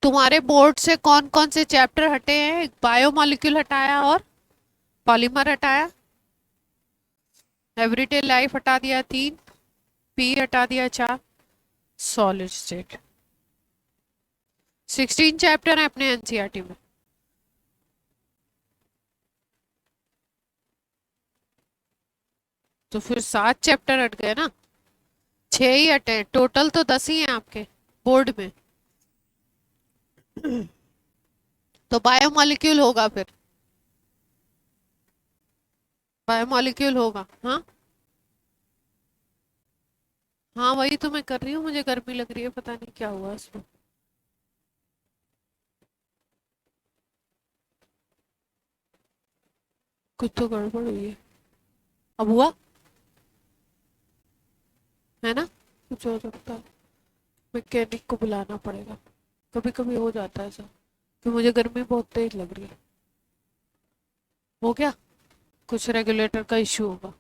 तुम्हारे बोर्ड से कौन कौन से चैप्टर हटे हैं? बायोमोलिक्यूल हटाया और पॉलीमर हटाया, एवरीडे लाइफ हटा दिया 3, पी हटा दिया 4, सॉलिड स्टेट। 16 चैप्टर है अपने एनसीईआरटी में। तो फिर 7 चैप्टर हट गए ना, 6 ही हटे, टोटल तो 10 ही हैं आपके बोर्ड में। तो बायोमोलिक्यूल होगा फिर, बायोमोलिक्यूल होगा। हाँ हाँ, वही तो मैं कर रही हूँ, मुझे गर्मी लग रही है, पता नहीं क्या हुआ इसमें। कुछ तो गड़बड़ हुई है। अब हुआ है ना? कुछ हो सकता है, मैकेनिक को बुलाना पड़ेगा। कभी कभी हो जाता है ऐसा कि मुझे गर्मी बहुत तेज लग रही है। हो गया, कुछ रेगुलेटर का इश्यू होगा।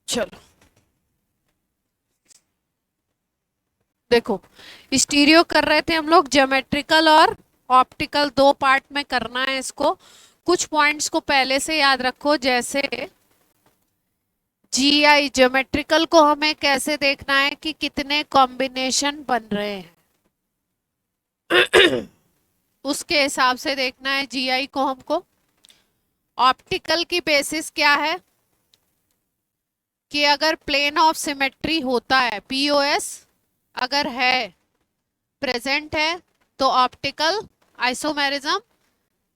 चलो देखो, स्टीरियो कर रहे थे हम लोग, ज्योमेट्रिकल और ऑप्टिकल दो पार्ट में करना है इसको। कुछ पॉइंट्स को पहले से याद रखो, जैसे जीआई ज्योमेट्रिकल को हमें कैसे देखना है कि कितने कॉम्बिनेशन बन रहे हैं, उसके हिसाब से देखना है जीआई को हमको। ऑप्टिकल की बेसिस क्या है कि अगर प्लेन ऑफ सिमेट्री होता है, पीओएस अगर है, प्रेजेंट है, तो ऑप्टिकल आइसोमेरिज्म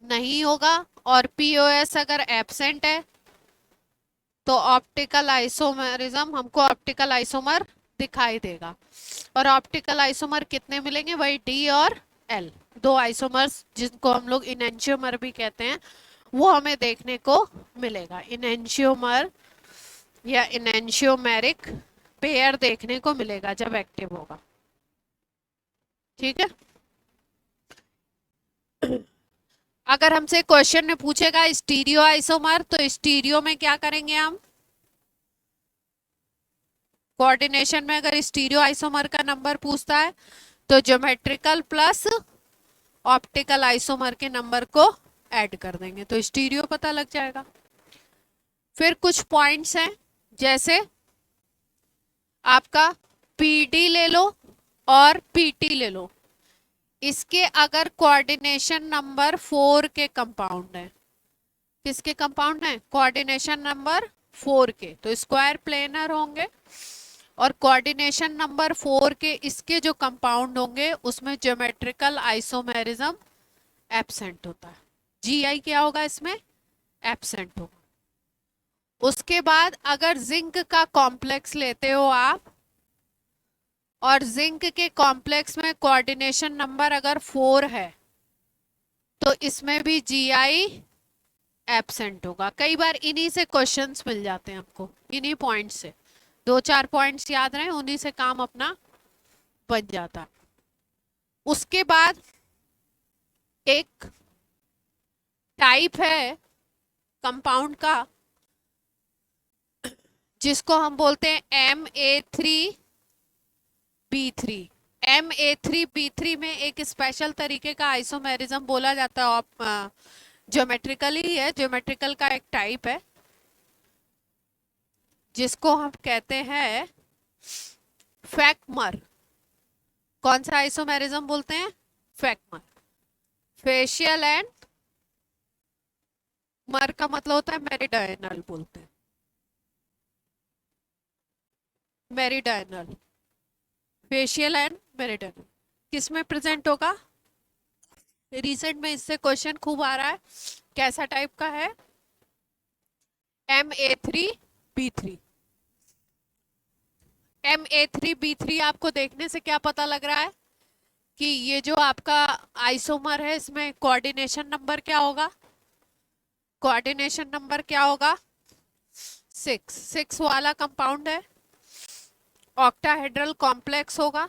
नहीं होगा। और पीओएस अगर एब्सेंट है तो ऑप्टिकल आइसोमेरिज्म, हमको ऑप्टिकल आइसोमर दिखाई देगा। और ऑप्टिकल आइसोमर कितने मिलेंगे? वही डी और एल, दो आइसोमर्स जिनको हम लोग इनेंशियोमर भी कहते हैं, वो हमें देखने को मिलेगा। इनेंशियोमर या इनेंशियोमेरिक पेयर देखने को मिलेगा जब एक्टिव होगा। ठीक है। अगर हमसे क्वेश्चन में पूछेगा स्टीरियो आइसोमर, तो स्टीरियो में क्या करेंगे हम? कोऑर्डिनेशन में अगर स्टीरियो आइसोमर का नंबर पूछता है तो ज्योमेट्रिकल प्लस ऑप्टिकल आइसोमर के नंबर को ऐड कर देंगे, तो स्टीरियो पता लग जाएगा। फिर कुछ पॉइंट्स हैं, जैसे आपका पीडी ले लो और पीटी ले लो, इसके अगर कोऑर्डिनेशन नंबर 4 के कंपाउंड है, किसके कंपाउंड है? कोऑर्डिनेशन नंबर 4 के, तो स्क्वायर प्लेनर होंगे। और कोऑर्डिनेशन नंबर 4 के इसके जो कंपाउंड होंगे उसमें ज्योमेट्रिकल आइसोमेरिज्म एब्सेंट होता है। जीआई क्या होगा इसमें? एब्सेंट होगा। उसके बाद अगर जिंक का कॉम्प्लेक्स लेते हो आप, और जिंक के कॉम्प्लेक्स में कोऑर्डिनेशन नंबर अगर 4 है, तो इसमें भी जीआई एब्सेंट होगा। कई बार इन्हीं से क्वेश्चंस मिल जाते हैं हमको, इन्हीं पॉइंट से, 2-4 पॉइंट्स याद रहे, उन्हीं से काम अपना बन जाता है। उसके बाद एक टाइप है कंपाउंड का जिसको हम बोलते हैं Ma3B3। Ma3B3 में एक स्पेशल तरीके का आइसोमेरिज्म बोला जाता है, ज्योमेट्रिकली है, ज्योमेट्रिकल का एक टाइप है जिसको हम कहते हैं फैक्मर। कौन सा आइसोमेरिज्म बोलते हैं? फैक्मर। फेशियल एंड मर का मतलब होता है मेरिडायनल, बोलते हैं मेरिडायनल। फेशियल एंड मेरिडायनल किस में प्रेजेंट होगा? रिसेंट में इससे क्वेश्चन खूब आ रहा है, कैसा टाइप का है? Ma3B3। Ma3B3 आपको देखने से क्या पता लग रहा है कि ये जो आपका आइसोमर है इसमें कोऑर्डिनेशन नंबर क्या होगा? कोऑर्डिनेशन नंबर क्या होगा? 6 वाला कंपाउंड है, ऑक्टाहेड्रल कॉम्प्लेक्स होगा।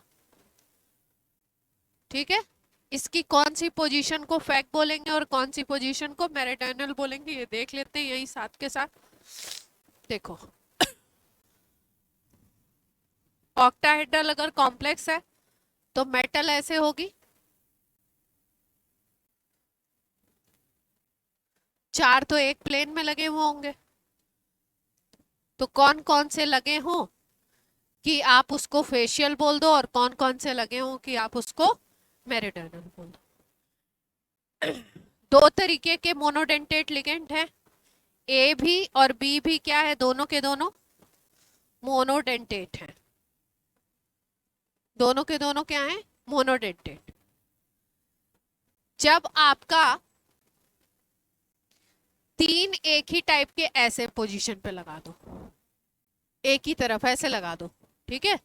ठीक है। इसकी कौन सी पोजीशन को फैक बोलेंगे और कौन सी पोजीशन को मेरिडायनल बोलेंगे, ये देख लेते हैं यही साथ के साथ। देखो, ऑक्टाहेड्रल अगर कॉम्प्लेक्स है तो मेटल ऐसे होगी, चार तो एक प्लेन में लगे हुए होंगे, तो कौन कौन से लगे हों कि आप उसको फेशियल बोल दो, और कौन कौन से लगे हों कि आप उसको मेरिडियनल बोल दो। दो तरीके के मोनोडेंटेट लिगेंड हैं, ए भी और बी भी क्या है, दोनों के दोनों मोनोडेंटेट हैं। दोनों के दोनों क्या हैं, मोनोडेंटेट। जब आपका तीन एक ही टाइप के ऐसे पोजीशन पे लगा दो, एक ही तरफ ऐसे लगा दो, ठीक है,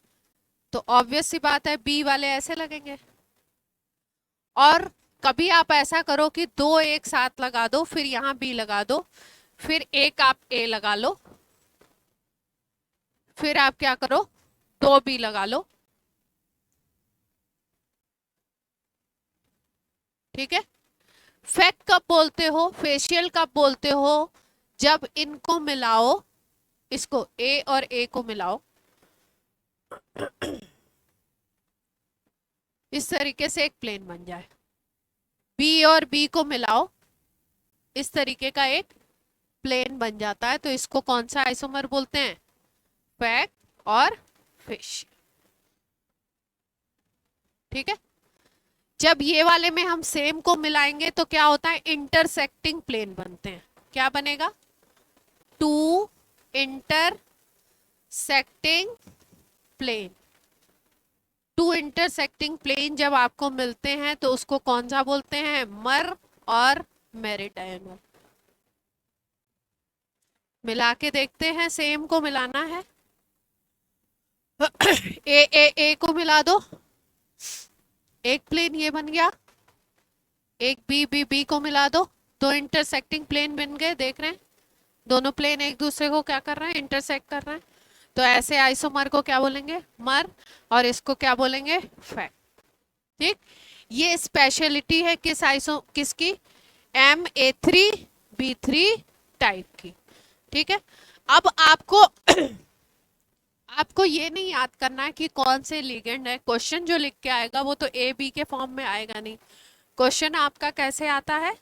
तो ऑब्वियस सी बात है बी वाले ऐसे लगेंगे। और कभी आप ऐसा करो कि दो एक साथ लगा दो, फिर यहां बी लगा दो, फिर एक आप ए लगा लो, फिर आप क्या करो, दो बी लगा लो, ठीक है। फेक कब बोलते हो, फेशियल कब बोलते हो, जब इनको मिलाओ, इसको ए और ए को मिलाओ, इस तरीके से एक प्लेन बन जाए। बी और बी को मिलाओ, इस तरीके का एक प्लेन बन जाता है, तो इसको कौन सा आइसोमर बोलते हैं, फेक और फेशियल, ठीक है। जब ये वाले में हम सेम को मिलाएंगे तो क्या होता है, इंटरसेक्टिंग प्लेन बनते हैं। क्या बनेगा, two intersecting plane. Two intersecting plane जब आपको मिलते हैं तो उसको कौन सा बोलते हैं, मर और मेरिडियनल। मिला के देखते हैं, सेम को मिलाना है। ए को मिला दो, एक प्लेन ये बन गया, एक बी को मिला दो, दो इंटरसेक्टिंग प्लेन बन गए, देख रहे हैं दोनों प्लेन एक दूसरे को क्या कर रहे हैं, इंटरसेक्ट कर रहे हैं। तो ऐसे आइसोमर को क्या बोलेंगे, मर, और इसको क्या बोलेंगे, फेक, ठीक। ये स्पेशलिटी है किसकी, MA3B3 टाइप की, ठीक है। अब आपको आपको ये नहीं याद करना है कि कौन से लिगेंड है, क्वेश्चन जो लिख के आएगा वो तो ए बी के फॉर्म में आएगा नहीं। क्वेश्चन आपका कैसे आता है,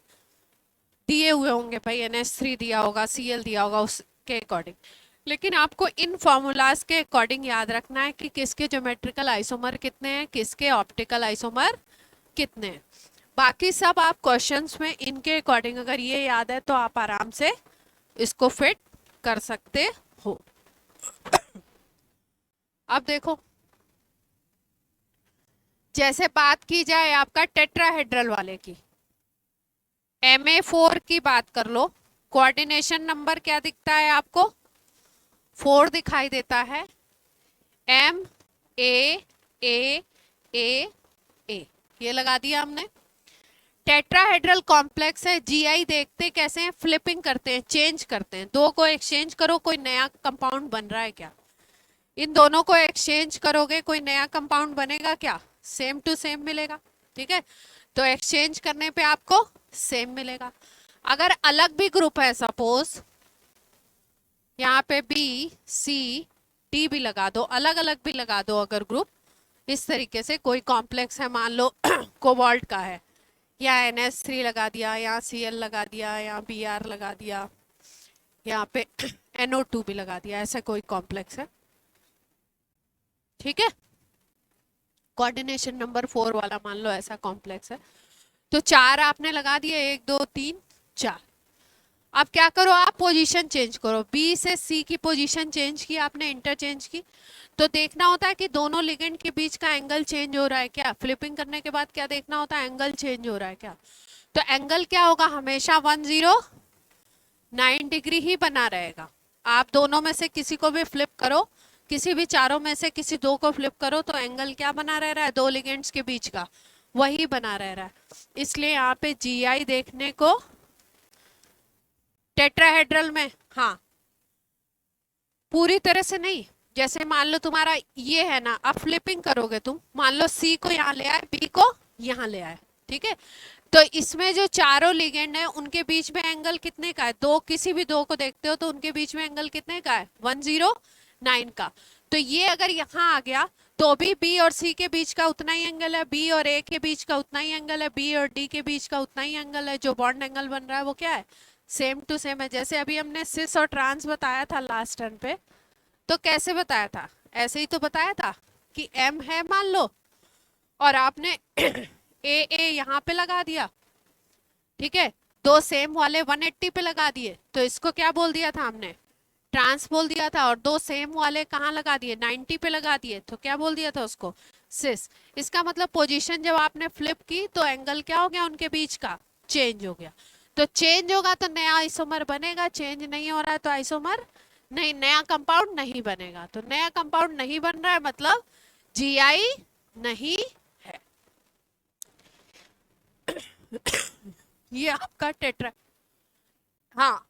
दिए हुए होंगे भाई, NH3 दिया होगा, Cl दिया होगा, उसके अकॉर्डिंग। लेकिन आपको इन फॉर्मूलाज के अकॉर्डिंग याद रखना है कि किसके ज्योमेट्रिकल आइसोमर कितने हैं, किसके ऑप्टिकल आइसोमर कितने हैं। बाकी सब आप क्वेश्चंस में इनके अकॉर्डिंग अगर ये याद है तो आप आराम से इसको फिट कर सकते हो। अब देखो, जैसे बात की जाए आपका टेट्राहेड्रल वाले की, MA4 की बात कर लो, कोऑर्डिनेशन नंबर क्या दिखता है आपको, 4 दिखाई देता है, M A A A A, ये लगा दिया हमने। टेट्राहेड्रल कॉम्प्लेक्स है, GI देखते कैसे हैं, फ्लिपिंग करते हैं, चेंज करते हैं, दो को एक्सचेंज करो कोई नया कंपाउंड बन रहा है क्या, इन दोनों को एक्सचेंज करोगे कोई नया कंपाउंड बनेगा क्या, सेम टू सेम मिलेगा, ठीक है। तो एक्सचेंज करने पे आपको सेम मिलेगा। अगर अलग भी ग्रुप है, सपोज यहाँ पे BCD भी लगा दो, अलग अलग भी लगा दो अगर ग्रुप, इस तरीके से कोई कॉम्प्लेक्स है, मान लो कोबाल्ट का है, या NH3 लगा दिया, यहाँ Cl लगा दिया, यहाँ Br लगा दिया, यहाँ पे NO2 भी लगा दिया, ऐसा कोई कॉम्प्लेक्स है, ठीक है। कोऑर्डिनेशन नंबर 4 वाला मान लो ऐसा कॉम्प्लेक्स है, तो 4 आपने लगा दिए, 1 2 3 4। अब क्या करो, आप पोजीशन चेंज करो, बी से सी की पोजीशन चेंज की आपने, इंटरचेंज की, तो देखना होता है कि दोनों लिगेंड के बीच का एंगल चेंज हो रहा है क्या, फ्लिपिंग करने के बाद क्या देखना होता है, एंगल चेंज हो रहा है क्या। तो एंगल क्या होगा, हमेशा 109 डिग्री ही बना रहेगा। आप दोनों में से किसी को भी फ्लिप करो, किसी भी चारों में से किसी दो को फ्लिप करो, तो एंगल क्या बना रह रहा है, दो लिगेंड्स के बीच का वही बना रह रहा है। इसलिए यहाँ पे GI देखने को टेट्राहेड्रल में, हाँ पूरी तरह से नहीं, जैसे मान लो तुम्हारा ये है ना, अब फ्लिपिंग करोगे तुम, मान लो C को यहाँ ले आए, B को यहाँ ले आए, ठीक है। तो इसमें जो चारों लिगेंड है उनके बीच में एंगल कितने का है, दो, किसी भी दो को देखते हो तो उनके बीच में एंगल कितने का है, 109 का। तो ये अगर यहाँ आ गया तो भी B और C के बीच का उतना ही एंगल है, B और A के बीच का उतना ही एंगल है, B और D के बीच का उतना ही एंगल है, जो बॉन्ड एंगल बन रहा है वो क्या है, सेम टू सेम है। जैसे अभी हमने सिस और ट्रांस बताया था लास्ट टर्न पे, तो कैसे बताया था? ऐसे ही तो बताया था कि एम है मान लो, और आपने ए यहाँ पे लगा दिया, ठीक है, दो सेम वाले 180 पे लगा दिए, तो इसको क्या बोल दिया था हमने? ट्रांस बोल दिया था। और दो सेम वाले कहाँ लगा दिए? 90 पे लगा दिए, तो क्या बोल दिया था उसको? सिस। इसका मतलब पोजीशन जब आपने फ्लिप की तो एंगल क्या हो गया उनके बीच का? चेंज हो गया। तो चेंज होगा तो नया आइसोमर बनेगा, चेंज नहीं हो रहा है तो आइसोमर नहीं, नया कंपाउंड नहीं बनेगा। तो नया कंपाउंड नहीं बन रहा है मतलब जीआई नहीं है। ये आपका टेट्रा। हाँ,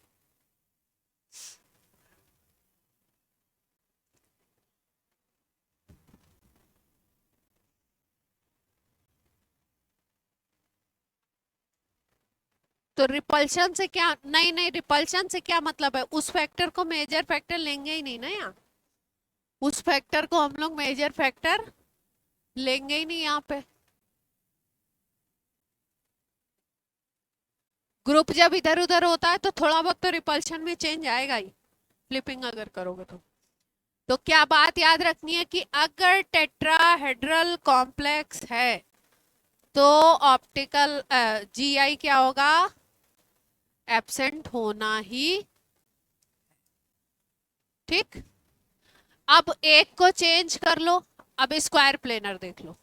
तो रिपल्शन से क्या? नहीं नहीं, रिपल्शन से क्या मतलब है? उस फैक्टर को मेजर फैक्टर लेंगे ही नहीं ना यहाँ। उस फैक्टर को हम लोग मेजर फैक्टर लेंगे ही नहीं यहाँ पे। ग्रुप जब इधर उधर होता है तो थोड़ा बहुत तो रिपल्शन में चेंज आएगा ही, फ्लिपिंग अगर करोगे तो क्या बात याद रखनी है कि अगर टेट्राहेड्रल कॉम्प्लेक्स है तो ऑप्टिकल जीआई क्या होगा? एब्सेंट होना ही। ठीक। अब एक को चेंज कर लो, अब स्क्वायर प्लेनर देख लो।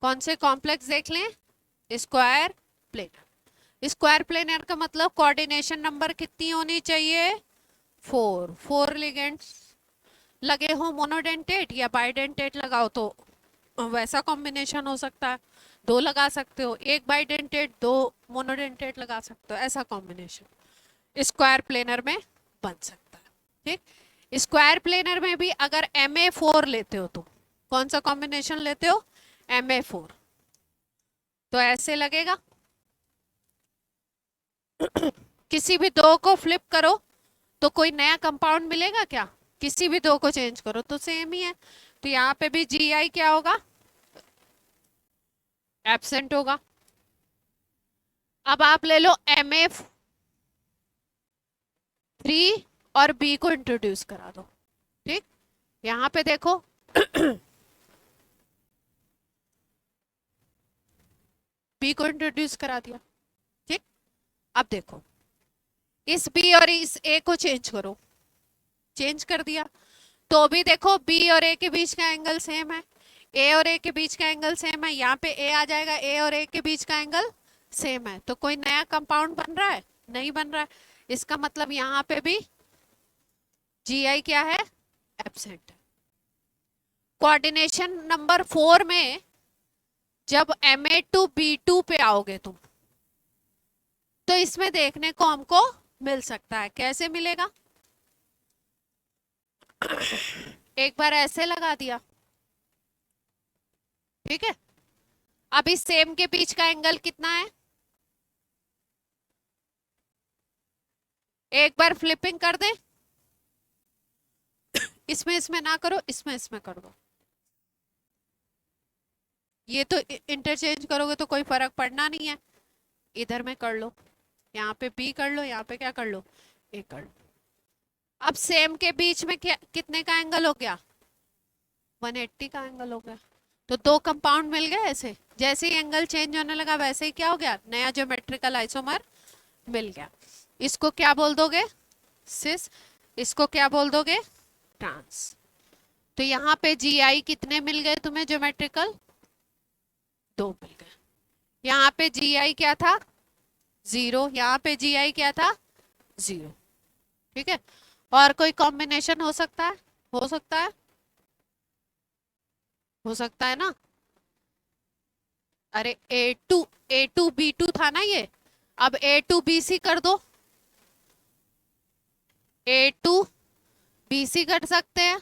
कौन से कॉम्प्लेक्स देख लें? Square planar. स्क्वायर प्लेनर का मतलब कोऑर्डिनेशन नंबर कितनी होनी चाहिए? 4। 4 लिगेंड्स लगे हो मोनोडेंटेट या बाइडेंटेट लगाओ तो वैसा कॉम्बिनेशन हो सकता है। दो लगा सकते हो, एक बाइडेंटेट दो मोनोडेंटेट लगा सकते हो, ऐसा कॉम्बिनेशन स्क्वायर प्लेनर में बन सकता है। ठीक। स्क्वायर प्लेनर में भी अगर Ma4 लेते हो तो कौन सा कॉम्बिनेशन लेते हो? Ma4। तो ऐसे लगेगा। किसी भी दो को फ्लिप करो तो कोई नया कंपाउंड मिलेगा क्या? किसी भी दो को चेंज करो तो सेम ही है। तो यहाँ पे भी जी आई क्या होगा? एब्सेंट होगा। अब आप ले लो Ma3 और बी को इंट्रोड्यूस करा दो। ठीक। यहाँ पे देखो बी को इंट्रोड्यूस करा दिया। ठीक। अब देखो इस बी और इस ए को चेंज करो, चेंज कर दिया तो भी देखो बी और ए के बीच का एंगल सेम है, ए और ए के बीच का एंगल सेम है। यहाँ पे ए आ जाएगा, ए और ए के बीच का एंगल सेम है। तो कोई नया कंपाउंड बन रहा है? नहीं बन रहा है। इसका मतलब यहाँ पे भी जी आई क्या है? एब्सेंट है। कोऑर्डिनेशन नंबर 4 में जब Ma2B2 पे आओगे तुम तो इसमें देखने को हमको मिल सकता है। कैसे मिलेगा? एक बार ऐसे लगा दिया, ठीक है। अब इस सेम के बीच का एंगल कितना है? एक बार फ्लिपिंग कर दे, इसमें इसमें ना करो, इसमें इसमें कर दो। ये तो इंटरचेंज करोगे तो कोई फर्क पड़ना नहीं है। इधर में कर लो, यहाँ पे बी कर लो, यहाँ पे क्या कर लो? ए कर लो। अब सेम के बीच में क्या, कितने का एंगल हो गया? 180 का एंगल हो गया। तो दो कंपाउंड मिल गए ऐसे। जैसे ही एंगल चेंज होने लगा वैसे ही क्या हो गया? नया ज्योमेट्रिकल आइसोमर मिल गया। इसको क्या बोल दोगे? सिस। इसको क्या बोल दोगे? ट्रांस। तो यहाँ पे जी आई कितने मिल गए तुम्हें ज्योमेट्रिकल? 2 मिल गए। यहाँ पे जी आई क्या था? 0। यहाँ पे जी आई क्या था? 0। ठीक है। और कोई कॉम्बिनेशन हो सकता है? हो सकता है, हो सकता है ना। अरे A2B2 था ना ये, अब A2BC कर दो। A2BC कर सकते हैं,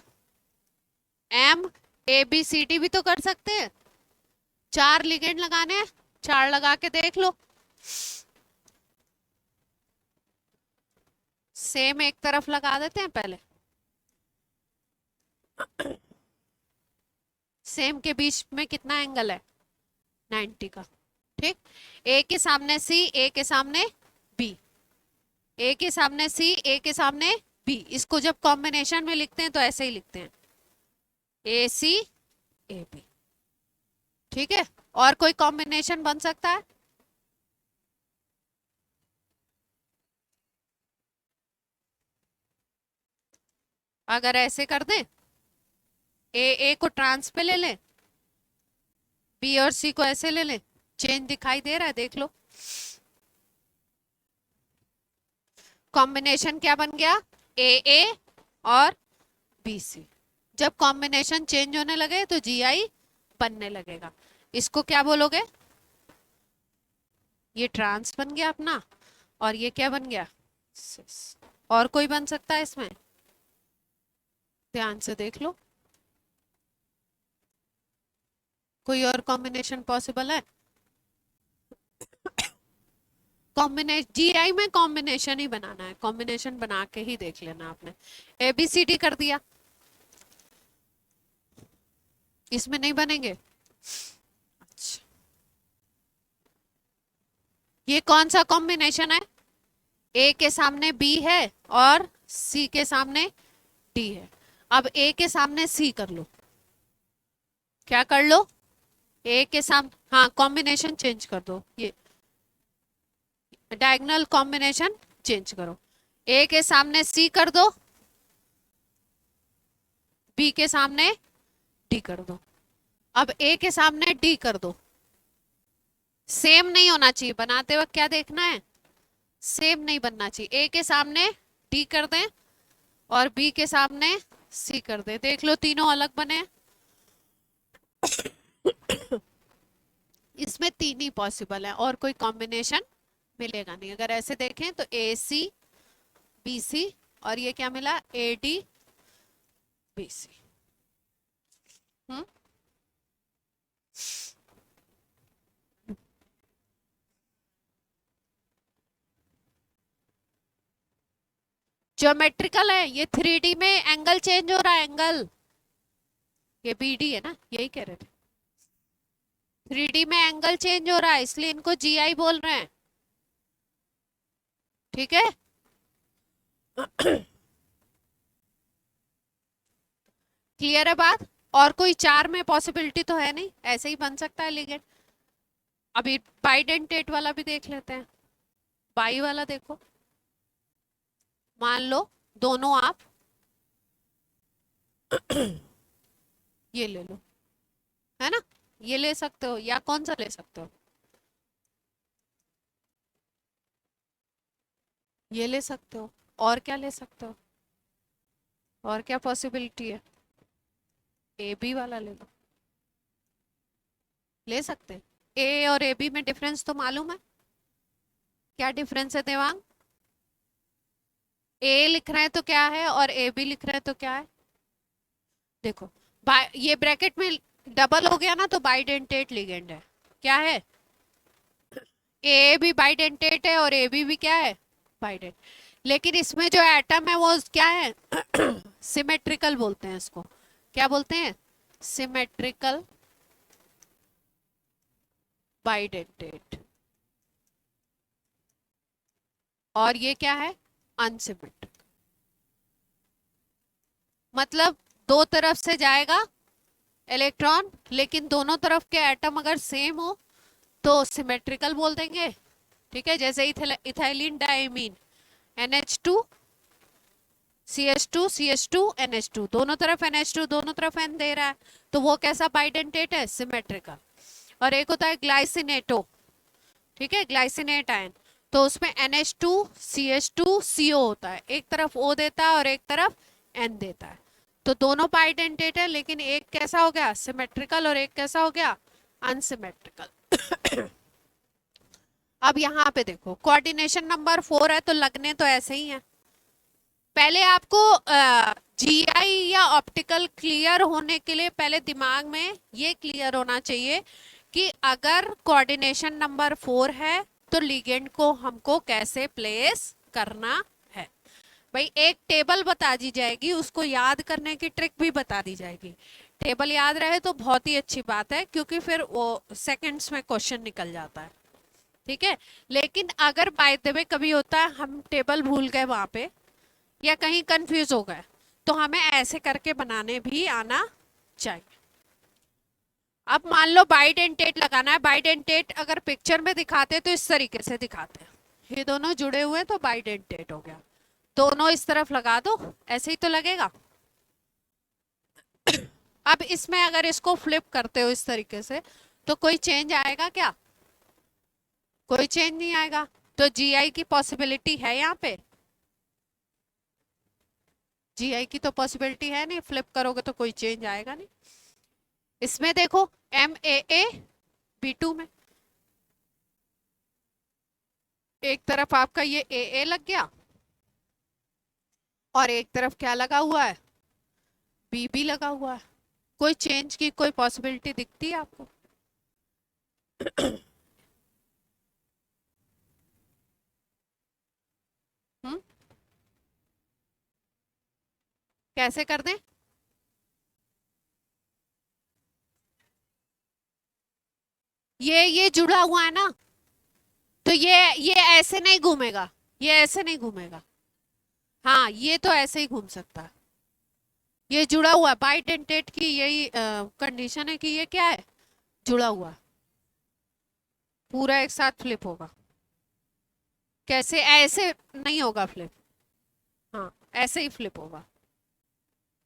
MABCD भी तो कर सकते हैं। 4 लिगेंड लगाने हैं, 4 लगा के देख लो। सेम एक तरफ लगा देते हैं पहले, सेम के बीच में कितना एंगल है? 90 का। ठीक। ए के सामने सी, ए के सामने बी, ए के सामने सी, ए के सामने बी। इसको जब कॉम्बिनेशन में लिखते हैं तो ऐसे ही लिखते हैं, ए सी ए बी। ठीक है, और कोई कॉम्बिनेशन बन सकता है? अगर ऐसे कर दें, ए को ट्रांस पे ले लें, बी और सी को ऐसे ले लें, चेंज दिखाई दे रहा है, देख लो। कॉम्बिनेशन क्या बन गया? ए और बी सी। जब कॉम्बिनेशन चेंज होने लगे तो जी आई बनने लगेगा। इसको क्या बोलोगे? ये ट्रांस बन गया अपना, और ये क्या बन गया? सिस। और कोई बन सकता है इसमें? ध्यान से देख लो, कोई और कॉम्बिनेशन पॉसिबल है? कॉम्बिनेशन, जीआई में कॉम्बिनेशन ही बनाना है, कॉम्बिनेशन बना के ही देख लेना आपने। एबीसीडी कर दिया, इसमें नहीं बनेंगे? अच्छा, ये कौन सा कॉम्बिनेशन है? ए के सामने बी है और सी के सामने डी है। अब ए के सामने सी कर लो। क्या कर लो? ए के सामने, हाँ, कॉम्बिनेशन चेंज कर दो, ये डायगोनल कॉम्बिनेशन चेंज करो। ए के सामने सी कर दो, बी के सामने डी कर दो। अब ए के सामने डी कर दो। सेम नहीं होना चाहिए, बनाते वक्त क्या देखना है? सेम नहीं बनना चाहिए। ए के सामने डी कर दें और बी के सामने सी कर दें, देख लो तीनों अलग बने। इसमें तीन ही पॉसिबल है, और कोई कॉम्बिनेशन मिलेगा नहीं। अगर ऐसे देखें तो ए सी बी सी, और ये क्या मिला? A D B C. Geometrical है ये, 3D में एंगल चेंज हो रहा है, एंगल। ये बीडी है ना, यही कह रहे थे। 3D में एंगल चेंज हो रहा है, इसलिए इनको जीआई बोल रहे हैं। ठीक है। क्लियर है बात? और कोई चार में पॉसिबिलिटी तो है नहीं, ऐसे ही बन सकता है लिगेंड। अभी बाइडेंटेट वाला भी देख लेते हैं। बाई वाला देखो, मान लो दोनों आप ये ले लो, है ना? ये ले सकते हो, या कौन सा ले सकते हो? ये ले सकते हो, और क्या ले सकते हो? और क्या पॉसिबिलिटी है? ए बी वाला ले लो, ले सकते हैं। ए और ए बी में डिफरेंस तो मालूम है? क्या डिफरेंस है देवांग? ए लिख रहे हैं तो क्या है, और ए बी लिख रहे हैं तो क्या है? देखो, ये ब्रैकेट में डबल हो गया ना, तो बाइडेंटेट लिगेंड है। क्या है? ए भी बाइडेंटेट है और ए बी भी क्या है? बाइडेंट। लेकिन इसमें जो एटम है वो क्या है? सिमेट्रिकल बोलते हैं इसको। क्या बोलते हैं? Symmetrical bidentate. और ये क्या है? अनसिमेट्रिक। मतलब दो तरफ से जाएगा इलेक्ट्रॉन, लेकिन दोनों तरफ के एटम अगर सेम हो तो सिमेट्रिकल बोल देंगे। ठीक है, जैसे ethylene diamine NH2 CH2 CH2 NH2, दोनों तरफ NH2, दोनों तरफ N दे रहा है, तो वो कैसा बाइडेंटेट है? सिमेट्रिकल। और एक होता है ग्लाइसिनेटो, ठीक है, ग्लाइसिनेट आयन, तो उसमें NH2 CH2 CO होता है, एक तरफ O देता है और एक तरफ N देता है, तो दोनों बाइडेंटेट है, लेकिन एक कैसा हो गया? सिमेट्रिकल, और एक कैसा हो गया? अनसिमेट्रिकल। अब यहाँ पे देखो, कोऑर्डिनेशन नंबर 4 है, तो लगने तो ऐसे ही है। पहले आपको जीआई या ऑप्टिकल क्लियर होने के लिए पहले दिमाग में ये क्लियर होना चाहिए कि अगर कोऑर्डिनेशन नंबर 4 है तो लिगेंड को हमको कैसे प्लेस करना है। भाई एक टेबल बता दी जाएगी, उसको याद करने की ट्रिक भी बता दी जाएगी। टेबल याद रहे तो बहुत ही अच्छी बात है, क्योंकि फिर वो सेकंड्स में क्वेश्चन निकल जाता है। ठीक है। लेकिन अगर बाय द वे कभी होता है हम टेबल भूल गए वहां पे या कहीं कंफ्यूज हो गए, तो हमें ऐसे करके बनाने भी आना चाहिए। अब मान लो बाइडेंटेट लगाना है, बाइडेंटेट अगर पिक्चर में दिखाते तो इस तरीके से दिखाते हैं, ये दोनों जुड़े हुए हैं तो बाइडेंटेट हो गया। दोनों इस तरफ लगा दो, ऐसे ही तो लगेगा। अब इसमें अगर इसको फ्लिप करते हो इस तरीके से तो कोई चेंज आएगा क्या? कोई चेंज नहीं आएगा। तो जीआई की पॉसिबिलिटी है यहाँ पे? जीआई की तो पॉसिबिलिटी है नहीं, फ्लिप करोगे तो कोई चेंज आएगा नहीं। इसमें देखो M A A B two में एक तरफ आपका ये ए ए लग गया और एक तरफ क्या लगा हुआ है? बी बी लगा हुआ है। कोई चेंज की कोई पॉसिबिलिटी दिखती है आपको? हम्म, कैसे कर दें? ये जुड़ा हुआ है ना, तो ये ऐसे नहीं घूमेगा, ये ऐसे नहीं घूमेगा। हाँ, ये तो ऐसे ही घूम सकता है। ये जुड़ा हुआ है, बाइडेंटेट की यही कंडीशन है कि ये क्या है? जुड़ा हुआ है। पूरा एक साथ फ्लिप होगा। कैसे? ऐसे नहीं होगा फ्लिप। हाँ, ऐसे ही फ्लिप होगा।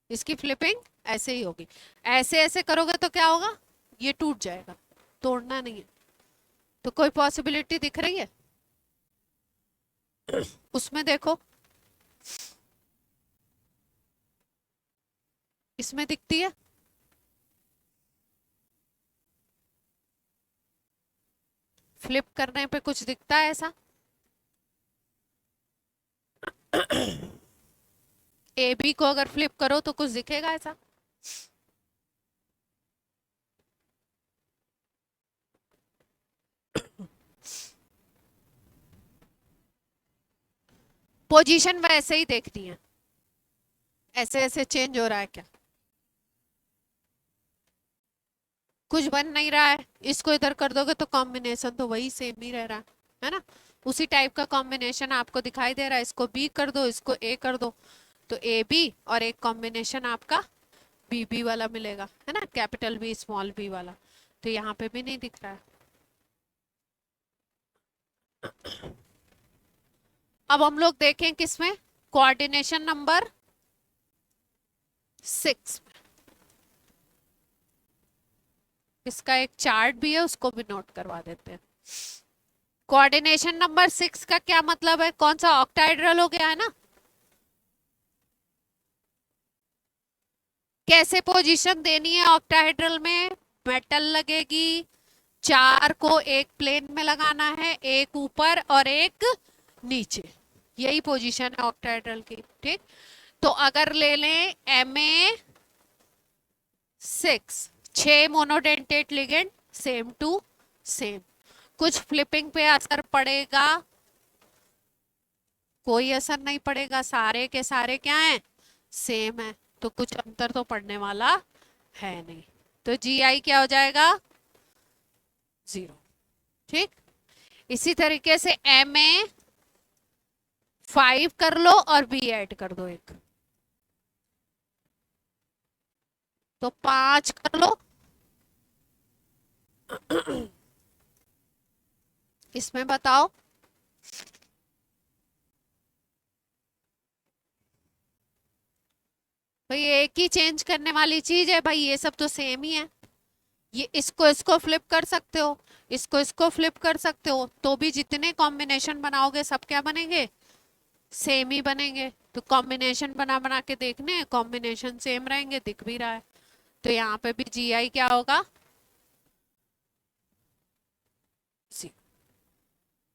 इसकी फ्लिपिंग ऐसे ही होगी। ऐसे ऐसे करोगे तो क्या होगा? ये टूट जाएगा, तोड़ना नहीं है। तो कोई पॉसिबिलिटी दिख रही है उसमें? देखो इसमें दिखती है। फ्लिप करने पे कुछ दिखता है ऐसा? ए बी को अगर फ्लिप करो तो कुछ दिखेगा ऐसा? पोजीशन वैसे ही देखनी है। ऐसे ऐसे चेंज हो रहा है क्या? कुछ बन नहीं रहा है। इसको इधर कर दोगे तो कॉम्बिनेशन तो वही सेम ही रह रहा है ना? उसी टाइप का कॉम्बिनेशन आपको दिखाई दे रहा है। इसको बी कर दो, इसको ए कर दो, तो ए बी और एक कॉम्बिनेशन आपका बी बी वाला मिलेगा, है ना? कैपिटल बी स्मॉल बी वाला। तो यहाँ पे भी नहीं दिख रहा है। अब हम लोग देखें किसमें? Coordination number 6। इसका एक चार्ट भी है, उसको भी नोट करवा देते हैं। कोऑर्डिनेशन नंबर 6 का क्या मतलब है? कौन सा? ऑक्टाहेड्रल हो गया है ना? कैसे पोजीशन देनी है ऑक्टाहेड्रल में? मेटल लगेगी, चार को एक प्लेन में लगाना है, एक ऊपर और एक नीचे। यही पोजीशन है ऑक्टाहेड्रल की, ठीक? तो अगर ले लें Ma6, 6 monodentate ligand, same to same. कुछ फ्लिपिंग पे असर पड़ेगा? कोई असर नहीं पड़ेगा, सारे के सारे क्या हैं? सेम है। तो कुछ अंतर तो पड़ने वाला है नहीं। तो जी आई क्या हो जाएगा? 0। ठीक। इसी तरीके से Ma5 कर लो और बी ऐड कर दो एक, तो 5 कर लो। इसमें बताओ भाई, एक ही चेंज करने वाली चीज है भाई, ये सब तो सेम ही है। ये इसको इसको फ्लिप कर सकते हो, इसको इसको फ्लिप कर सकते हो, तो भी जितने कॉम्बिनेशन बनाओगे सब क्या बनेंगे? सेम ही बनेंगे। तो कॉम्बिनेशन बना बना के देखने, कॉम्बिनेशन सेम रहेंगे, दिख भी रहा है। तो यहाँ पे भी जी आई क्या होगा? सी।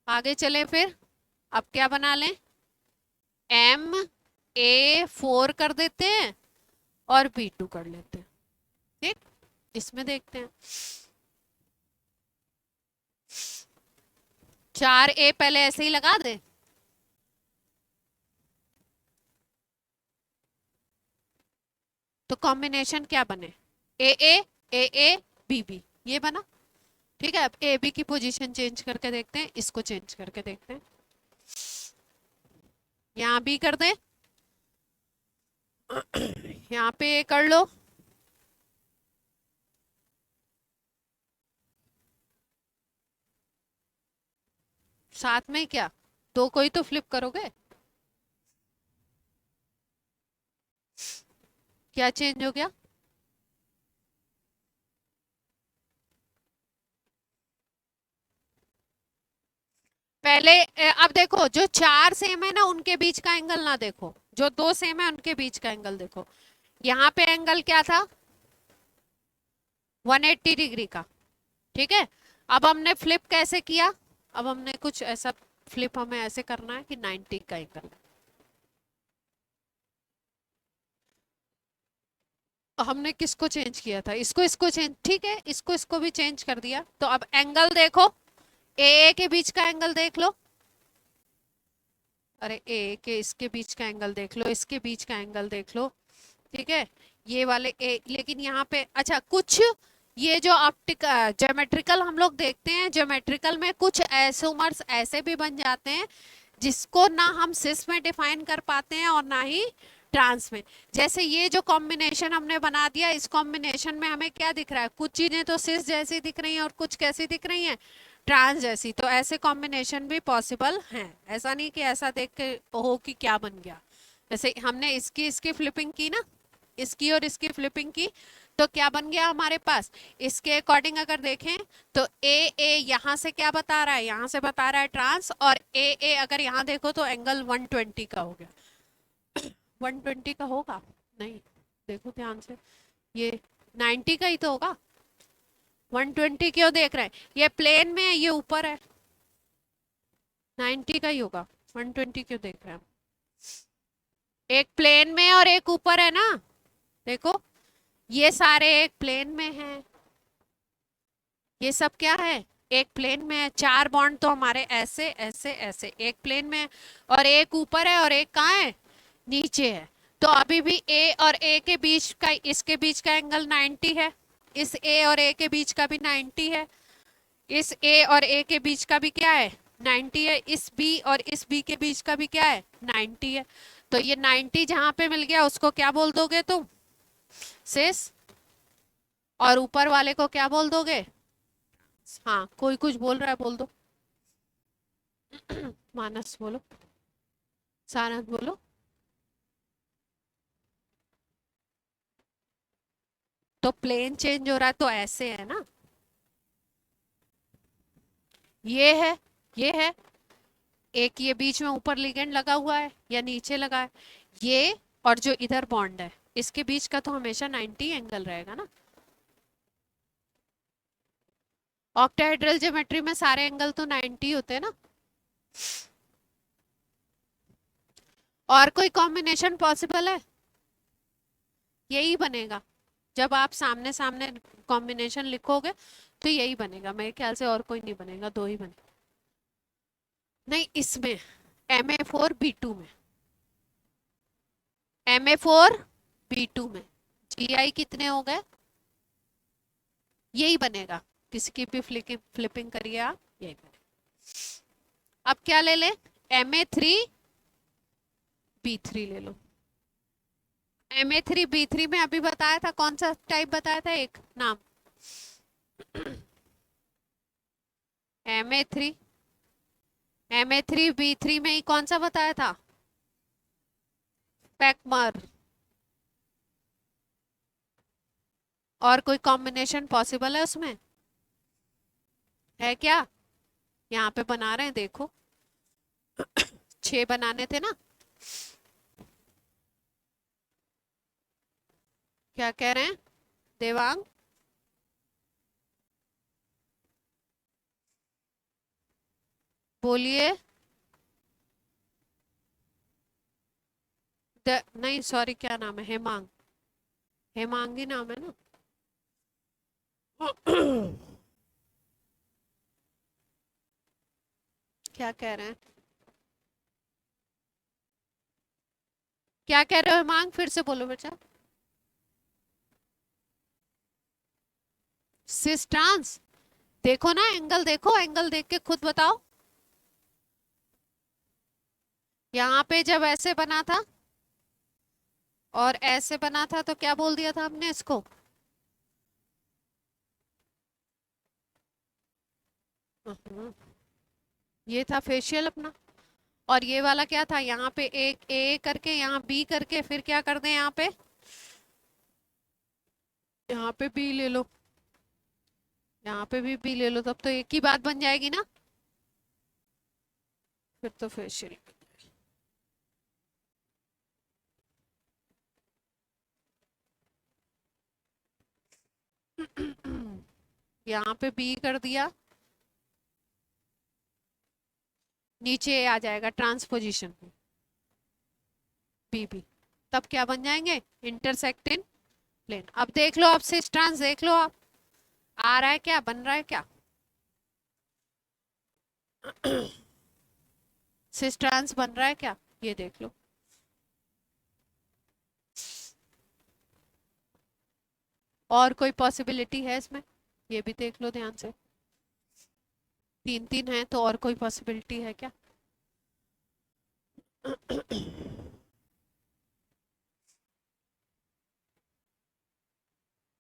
आगे चले फिर। अब क्या बना लें? Ma4 कर देते हैं और B2 कर लेते हैं। ठीक। इसमें देखते हैं। 4A पहले ऐसे ही लगा दे, तो कॉम्बिनेशन क्या बने? ए ए, ए ए, बी बी, ये बना। ठीक है, अब ए बी की पोजीशन चेंज करके देखते हैं, इसको चेंज करके देखते हैं, यहाँ बी कर दें, यहाँ पे ए कर लो, साथ में क्या, दो को ही तो फ्लिप करोगे, क्या चेंज हो गया, पहले अब देखो जो चार सेम है ना उनके बीच का एंगल ना देखो, जो दो सेम है उनके बीच का एंगल देखो, यहाँ पे एंगल क्या था, 180 डिग्री का, ठीक है। अब हमने फ्लिप कैसे किया, अब हमने कुछ ऐसा फ्लिप हमें ऐसे करना है कि 90 का एंगल है, हमने किसको चेंज किया था, इसको इसको चेंज, ठीक है, इसको इसको भी चेंज कर दिया, तो अब एंगल देखो, ए के बीच का एंगल देख लो, अरे ए के इसके बीच का एंगल देख लो, इसके बीच का एंगल देख लो, ठीक है, ये वाले ए, लेकिन यहाँ पे अच्छा कुछ ये जो ऑप्टिक ज्योमेट्रिकल हम लोग देखते हैं, ज्योमेट्रिकल में कुछ आइसोमर्स ऐसे भी बन जाते हैं जिसको ना हम सिस में डिफाइन कर पाते हैं और ना ही ट्रांस में, जैसे ये जो कॉम्बिनेशन हमने बना दिया, इस कॉम्बिनेशन में हमें क्या दिख रहा है, कुछ चीजें तो सिस जैसी दिख रही हैं और कुछ कैसी दिख रही हैं, ट्रांस जैसी, तो ऐसे कॉम्बिनेशन भी पॉसिबल हैं, ऐसा नहीं कि ऐसा देख के हो कि क्या बन गया, जैसे हमने इसकी इसकी फ्लिपिंग की ना, इसकी और इसकी फ्लिपिंग की, तो क्या बन गया हमारे पास, इसके अकॉर्डिंग अगर देखें तो ए यहाँ से क्या बता रहा है, यहाँ से बता रहा है ट्रांस, और ए अगर यहाँ देखो तो एंगल 120 का हो गया, 120 का होगा, नहीं, देखो ध्यान से, ये 90 का ही तो होगा, 120 क्यों देख रहे हैं, ये प्लेन में है, ये ऊपर है, 90 का ही होगा, 120 क्यों देख रहे हैं, एक प्लेन में और एक ऊपर है ना, देखो ये सारे एक प्लेन में हैं, ये सब क्या है, एक प्लेन में है, चार बॉन्ड तो हमारे ऐसे ऐसे ऐसे एक प्लेन में है, और एक ऊपर है और एक कहाँ है, नीचे है, तो अभी भी ए और ए के बीच का, इसके बीच का एंगल 90 है, इस ए और ए के बीच का भी 90 है, इस ए और ए के बीच का भी क्या है, 90 है, इस बी और इस बी के बीच का भी क्या है, 90 है, तो ये 90 जहां पे मिल गया उसको क्या बोल दोगे तुम, सिस, और ऊपर वाले को क्या बोल दोगे, हाँ कोई कुछ बोल रहा है बोल दो, मानस बोलो, सारंग बोलो, तो प्लेन चेंज हो रहा है तो ऐसे है ना, ये है, ये है, एक ये बीच में ऊपर लिगेंड लगा हुआ है या नीचे लगा है, ये और जो इधर बॉन्ड है इसके बीच का तो हमेशा 90 एंगल रहेगा ना, ऑक्टाहेड्रल ज्योमेट्री में सारे एंगल तो 90 होते हैं ना, और कोई कॉम्बिनेशन पॉसिबल है, यही बनेगा, जब आप सामने सामने कॉम्बिनेशन लिखोगे तो यही बनेगा, मेरे ख्याल से और कोई नहीं बनेगा, दो ही बने, नहीं इसमें Ma4B2 में, Ma4B2 में GI कितने हो गए, यही बनेगा, किसी की भी फ्लिपिंग करिए आप, यही बनेगा, अब क्या ले ले, Ma3B3 ले लो, Ma3B3 में अभी बताया था, कौन सा टाइप बताया था, एक नाम, Ma3, Ma3B3 में ही कौन सा बताया था, पैकमर, और कोई कॉम्बिनेशन पॉसिबल है उसमें, है क्या, यहाँ पे बना रहे हैं देखो, 6 बनाने थे ना, क्या कह रहे हैं देवांग, बोलिए, नहीं सॉरी क्या नाम है, हेमांग, हेमांगी नाम है ना, क्या कह रहे हैं, क्या कह रहे हो हेमांग, फिर से बोलो बच्चा, सिस ट्रांस, देखो ना, एंगल देखो, एंगल देख के खुद बताओ। यहाँ पे जब ऐसे बना था और ऐसे बना था तो क्या बोल दिया था हमने इसको? हम्म, ये था फेशियल अपना। और ये वाला क्या था? यहाँ पे एक ए करके, यहाँ बी करके, फिर क्या कर दें यहाँ पे बी ले लो, यहाँ पे भी बी ले लो, तब तो एक ही बात बन जाएगी ना। फिर तो फेशियल। यहाँ पे बी कर दिया, नीचे आ जाएगा ट्रांसपोजिशन में, बी बी। तब क्या बन जाएंगे? Intersect in plane. अब देख लो, अब सिस ट्रांस देख लो आप, आ रहा है क्या, बन रहा है क्या? सिस ट्रांस बन रहा है क्या, ये देख लो। और कोई पॉसिबिलिटी है इसमें? ये भी देख लो ध्यान से। तीन तीन है तो और कोई पॉसिबिलिटी है क्या?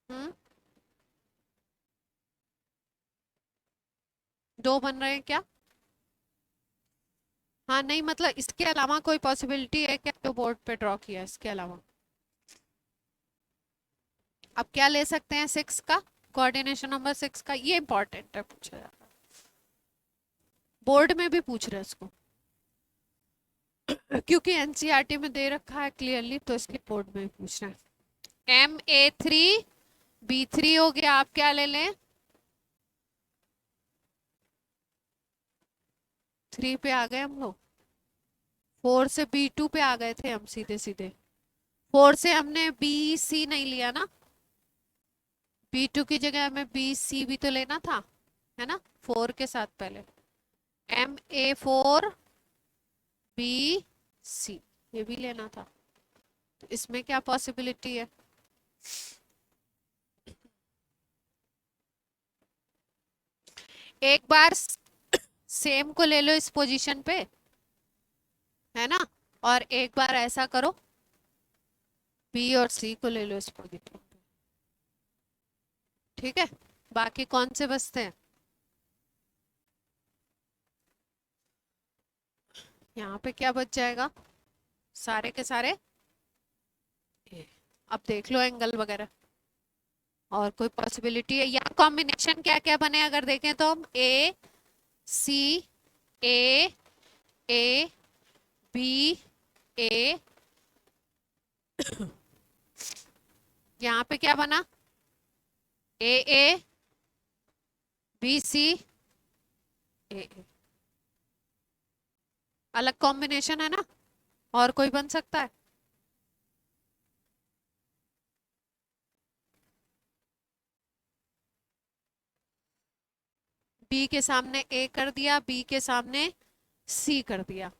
हम्म, दो बन रहे हैं क्या? हाँ नहीं, मतलब इसके अलावा कोई पॉसिबिलिटी है क्या जो बोर्ड पे ड्रॉ किया है इसके अलावा? अब क्या ले सकते हैं सिक्स का, कोऑर्डिनेशन नंबर सिक्स का, ये इंपॉर्टेंट है, पूछा जाता है बोर्ड में भी, पूछ रहे हैं इसको। क्योंकि एनसीईआरटी में दे रखा है क्लियरली, तो इसलिए बोर्ड में भी पूछ रहे हैं। MA3 B3 हो गया, आप क्या ले लें? 3 पे आ गए हम लोग, 4 से B2 पे आ गए थे हम सीधे सीधे। 4 से हमने BC नहीं लिया ना, B2 की जगह हमें BC भी तो लेना था, है ना, 4 के साथ पहले। MA4BC ये भी लेना था, तो इसमें क्या पॉसिबिलिटी है? एक बार सेम को ले लो इस पोजीशन पे, है ना, और एक बार ऐसा करो, बी और सी को ले लो इस पोजीशन पे। ठीक है, बाकी कौन से बचते हैं? यहाँ पे क्या बच जाएगा? सारे के सारे ए। अब देख लो एंगल वगैरह, और कोई पॉसिबिलिटी है या कॉम्बिनेशन क्या क्या बने अगर देखें तो हम? AC A B A, यहाँ पे क्या बना? AA BC AA, अलग कॉम्बिनेशन है ना, और कोई बन सकता है? बी के सामने ए कर दिया, बी के सामने सी कर दिया,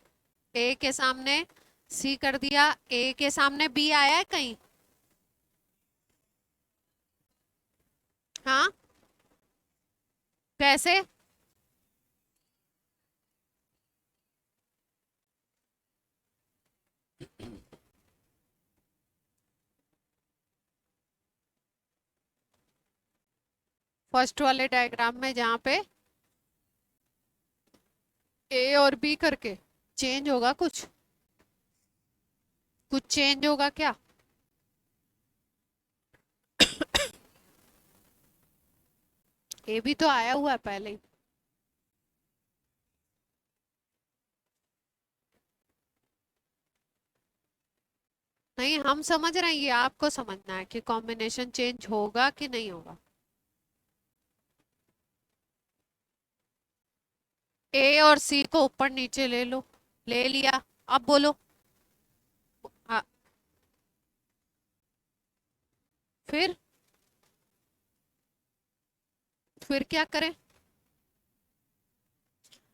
ए के सामने सी कर दिया, ए के सामने बी आया है कहीं? हाँ, कैसे? फर्स्ट वाले डायग्राम में जहां पे ए और बी करके चेंज होगा कुछ? कुछ चेंज होगा क्या? ए भी तो आया हुआ है पहले ही। नहीं, हम समझ रहे हैं, ये आपको समझना है कि कॉम्बिनेशन चेंज होगा कि नहीं होगा। ए और सी को ऊपर नीचे ले लो, ले लिया, अब बोलो। हाँ, फिर फिर क्या करें?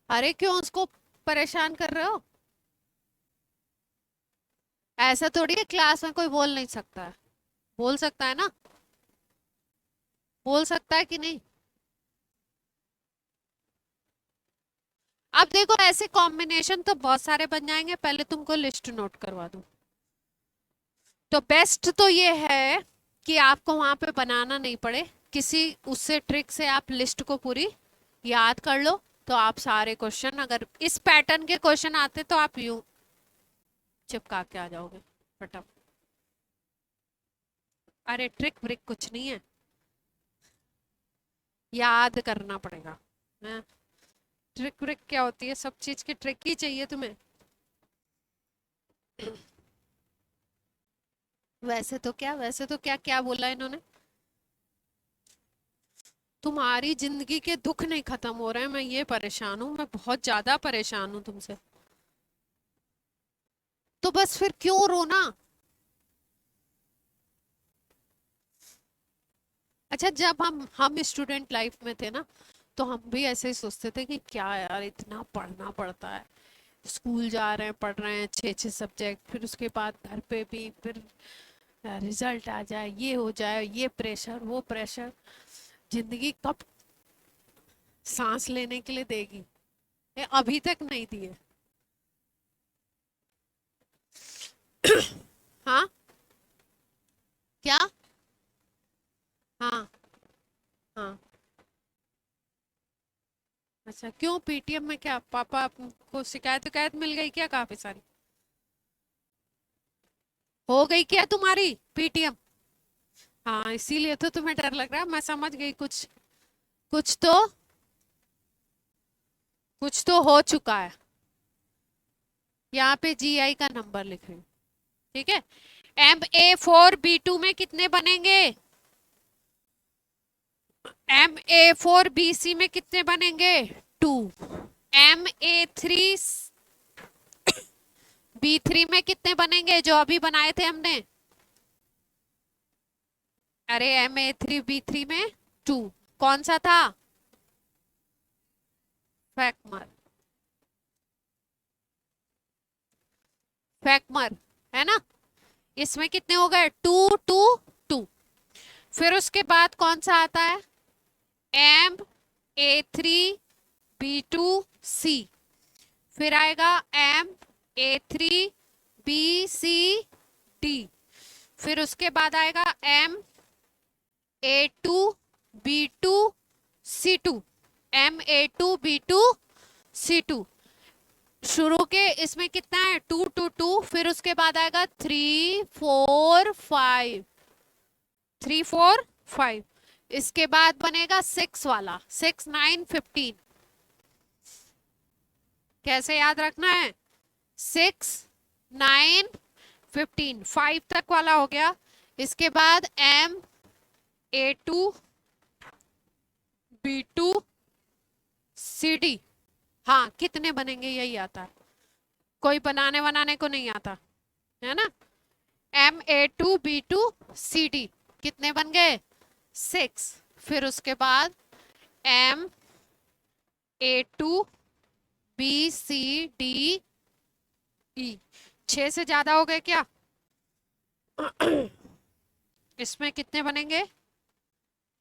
अरे क्यों उसको परेशान कर रहे हो? ऐसा थोड़ी है, क्लास में कोई बोल नहीं सकता है, बोल सकता है ना, बोल सकता है कि नहीं? अब देखो ऐसे कॉम्बिनेशन तो बहुत सारे बन जाएंगे, पहले तुमको लिस्ट नोट करवा दूं। तो बेस्ट तो ये है कि आपको वहां पे बनाना नहीं पड़े, किसी उससे ट्रिक से आप लिस्ट को पूरी याद कर लो। तो आप सारे क्वेश्चन, अगर इस पैटर्न के क्वेश्चन आते तो आप यूं चिपका के आ जाओगे फटाफट। अरे ट्रिक ब्रिक कुछ नहीं है, याद करना पड़ेगा। हैं? ट्रिक ब्रिक क्या होती है? सब चीज की ट्रिक ही चाहिए तुम्हें। वैसे तो क्या क्या बोला इन्होंने? तुम्हारी जिंदगी के दुख नहीं खत्म हो रहे हैं, मैं ये परेशान हूं, मैं बहुत ज्यादा परेशान हूं तुमसे। तो बस फिर क्यों रोना? अच्छा, जब हम स्टूडेंट लाइफ में थे ना, तो हम भी ऐसे ही सोचते थे कि क्या यार इतना पढ़ना पड़ता है, स्कूल जा रहे हैं, पढ़ रहे हैं 6 6 सब्जेक्ट, फिर उसके बाद घर पे भी फिर रिजल्ट आ जाए, ये हो जाए, ये प्रेशर वो प्रेशर, जिंदगी कब सांस लेने के लिए देगी? ये अभी तक नहीं दिए। हाँ, क्या? हाँ, हाँ। अच्छा, क्यों पीटीएम में क्या पापा को शिकायत विकायत मिल गई क्या काफी सारी? हो गई क्या तुम्हारी पीटीएम? हाँ, इसीलिए तो तुम्हें डर लग रहा है, मैं समझ गई। कुछ तो कुछ तो हो चुका है। यहाँ पे जीआई का नंबर लिख रही हूँ, ठीक है। MA4B2 में कितने बनेंगे? MA4BC में कितने बनेंगे? 2। MA3B3 में कितने बनेंगे जो अभी बनाए थे हमने? अरे MA3B3 में 2। कौन सा था? फैक्मर। फैक्मर है ना? इसमें कितने हो गए? 2 2 2। फिर उसके बाद कौन सा आता है? MA3B2C। फिर आएगा MA3BCD। फिर उसके बाद आएगा MA2B2C2। MA2B2C2। शुरू के इसमें कितना है? 2 2 2। फिर उसके बाद आएगा 3 4 5। 3 4 5। इसके बाद बनेगा 6 वाला, 6 9 15। कैसे याद रखना है? 6 9 15, 5 तक वाला हो गया। इसके बाद MA2B2CD। हाँ, कितने बनेंगे यही आता है, कोई बनाने बनाने को नहीं आता है ना। MA2B2CD कितने बन गए? 6। फिर उसके बाद MA2BCDE। 6 से ज्यादा हो गए क्या? इसमें कितने बनेंगे?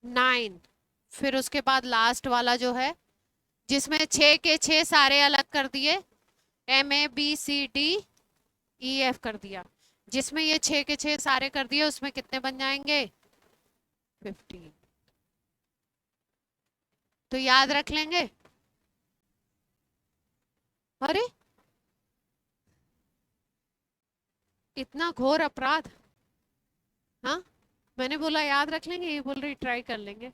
9। फिर उसके बाद लास्ट वाला जो है, जिसमें 6 के 6 सारे अलग कर दिए, MABCDEF कर दिया, जिसमें ये 6 के 6 सारे कर दिए, उसमें कितने बन जाएंगे? 15। तो याद रख लेंगे। अरे, इतना घोर अपराध! हाँ, मैंने बोला याद रख लेंगे, ये बोल रही ट्राई कर लेंगे।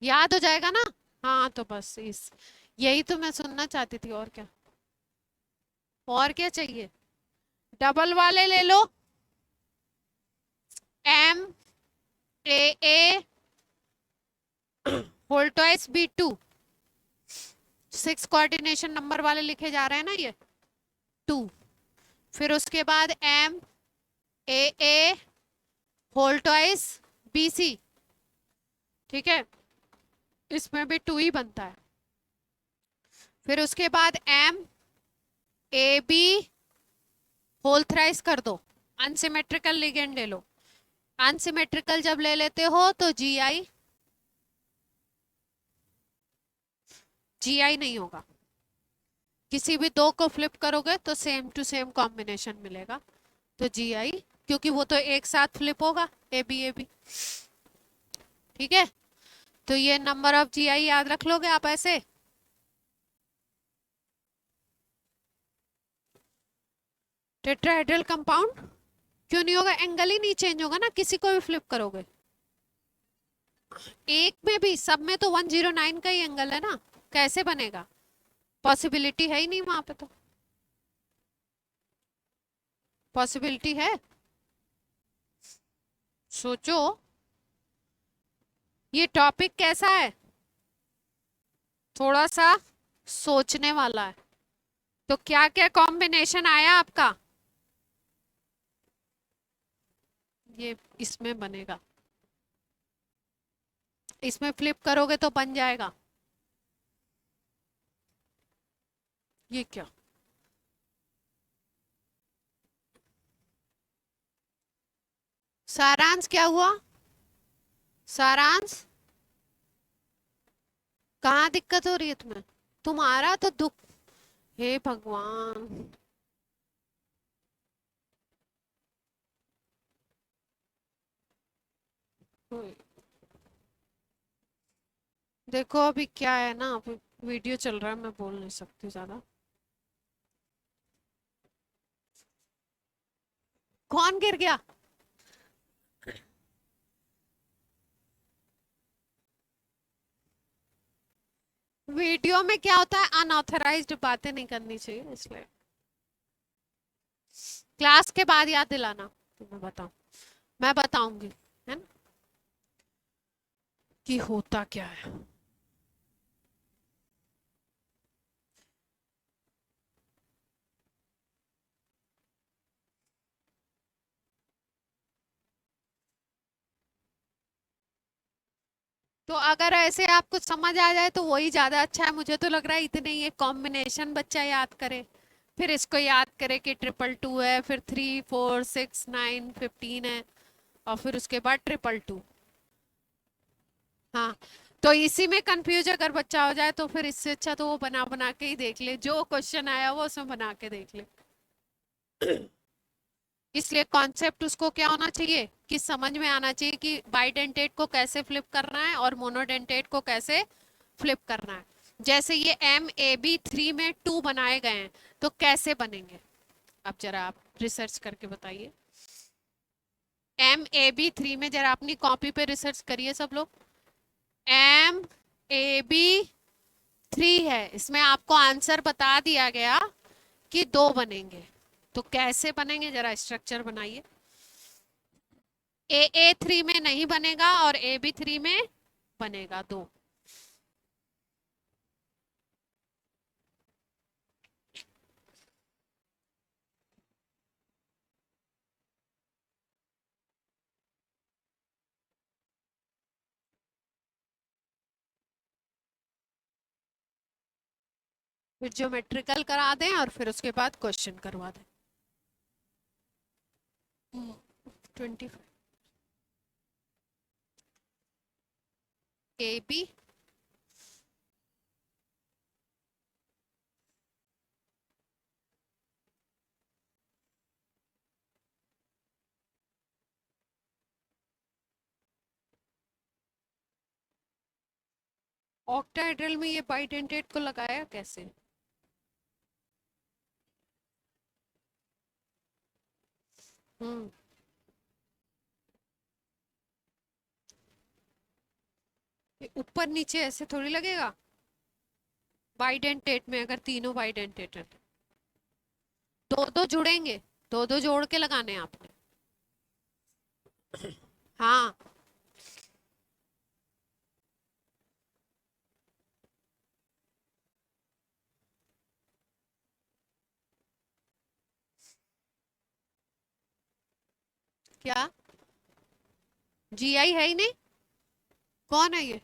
याद हो जाएगा ना? हाँ, तो बस इस यही तो मैं सुनना चाहती थी, और क्या? और क्या चाहिए? डबल वाले ले लो। MAA whole twice B2। 6 coordination number वाले लिखे जा रहे हैं ना ये, 2। फिर उसके बाद MAA होल ट्वाइस BC, ठीक है, इसमें भी 2 ही बनता है। फिर उसके बाद MAB होल थ्राइस कर दो, अनसिमेट्रिकल लिगेंड ले लो। अनसिमेट्रिकल जब ले लेते हो तो GI GI नहीं होगा। किसी भी दो को फ्लिप करोगे तो सेम टू सेम कॉम्बिनेशन मिलेगा, तो GI, क्योंकि वो तो एक साथ फ्लिप होगा, AB AB। ठीक है, तो ये नंबर ऑफ GI याद रख लोगे आप ऐसे। टेट्राहेड्रल कंपाउंड क्यों नहीं होगा? एंगल ही नहीं चेंज होगा ना, किसी को भी फ्लिप करोगे। एक में भी, सब में तो 109 का ही एंगल है ना, कैसे बनेगा? पॉसिबिलिटी है ही नहीं वहां पे तो। पॉसिबिलिटी है? सोचो, ये टॉपिक कैसा है, थोड़ा सा सोचने वाला है। तो क्या क्या कॉम्बिनेशन आया आपका? ये इसमें बनेगा, इसमें फ्लिप करोगे तो बन जाएगा। ये क्या? सारांश क्या हुआ? सारांश, कहाँ दिक्कत हो रही है तुम्हें? तुम्हारा तो दुख, हे भगवान। देखो अभी क्या है ना, अभी वीडियो चल रहा है, मैं बोल नहीं सकती ज्यादा। कौन गिर गया? वीडियो में क्या होता है, अनऑथराइज्ड बातें नहीं करनी चाहिए, इसलिए। क्लास के बाद याद दिलाना, तो मैं बताऊं, मैं बताऊंगी, है ना, कि होता क्या है। तो अगर ऐसे आपको समझ आ जाए तो वही ज्यादा अच्छा है। मुझे तो लग रहा है इतने ये कॉम्बिनेशन बच्चा याद करे, फिर इसको याद करे कि 222 है, फिर 3 4 6 9 15 है, और फिर उसके बाद 222। हाँ, तो इसी में कंफ्यूज अगर बच्चा हो जाए तो फिर इससे अच्छा तो वो बना बना के ही देख ले, जो क्वेश्चन आया वो उसमें बना के देख ले। इसलिए कॉन्सेप्ट उसको क्या होना चाहिए कि समझ में आना चाहिए कि बाइडेंटेट को कैसे फ्लिप करना है और मोनोडेंटेट को कैसे फ्लिप करना है। जैसे ये MAB3 में 2 बनाए गए हैं, तो कैसे बनेंगे? अब जरा आप रिसर्च करके बताइए। MAB3 में जरा अपनी कॉपी पे रिसर्च करिए सब लोग। MAB3 है, इसमें आपको आंसर बता दिया गया कि 2 बनेंगे, तो कैसे बनेंगे जरा स्ट्रक्चर बनाइए। AA3 में नहीं बनेगा और AB3 में बनेगा 2। फिर ज्योमेट्रिकल करा दें और फिर उसके बाद क्वेश्चन करवा दें। 25 AB ऑक्टाहेड्रल में ये बाइडेंटेट को लगाया कैसे? हम्म, ये ऊपर नीचे ऐसे थोड़ी लगेगा बाइडेंटेट में, अगर तीनों बाइडेंटेट है तो दो दो जुड़ेंगे, दो दो जोड़ के लगाने हैं आपने। हाँ, क्या? GI है ही नहीं, कौन है ये?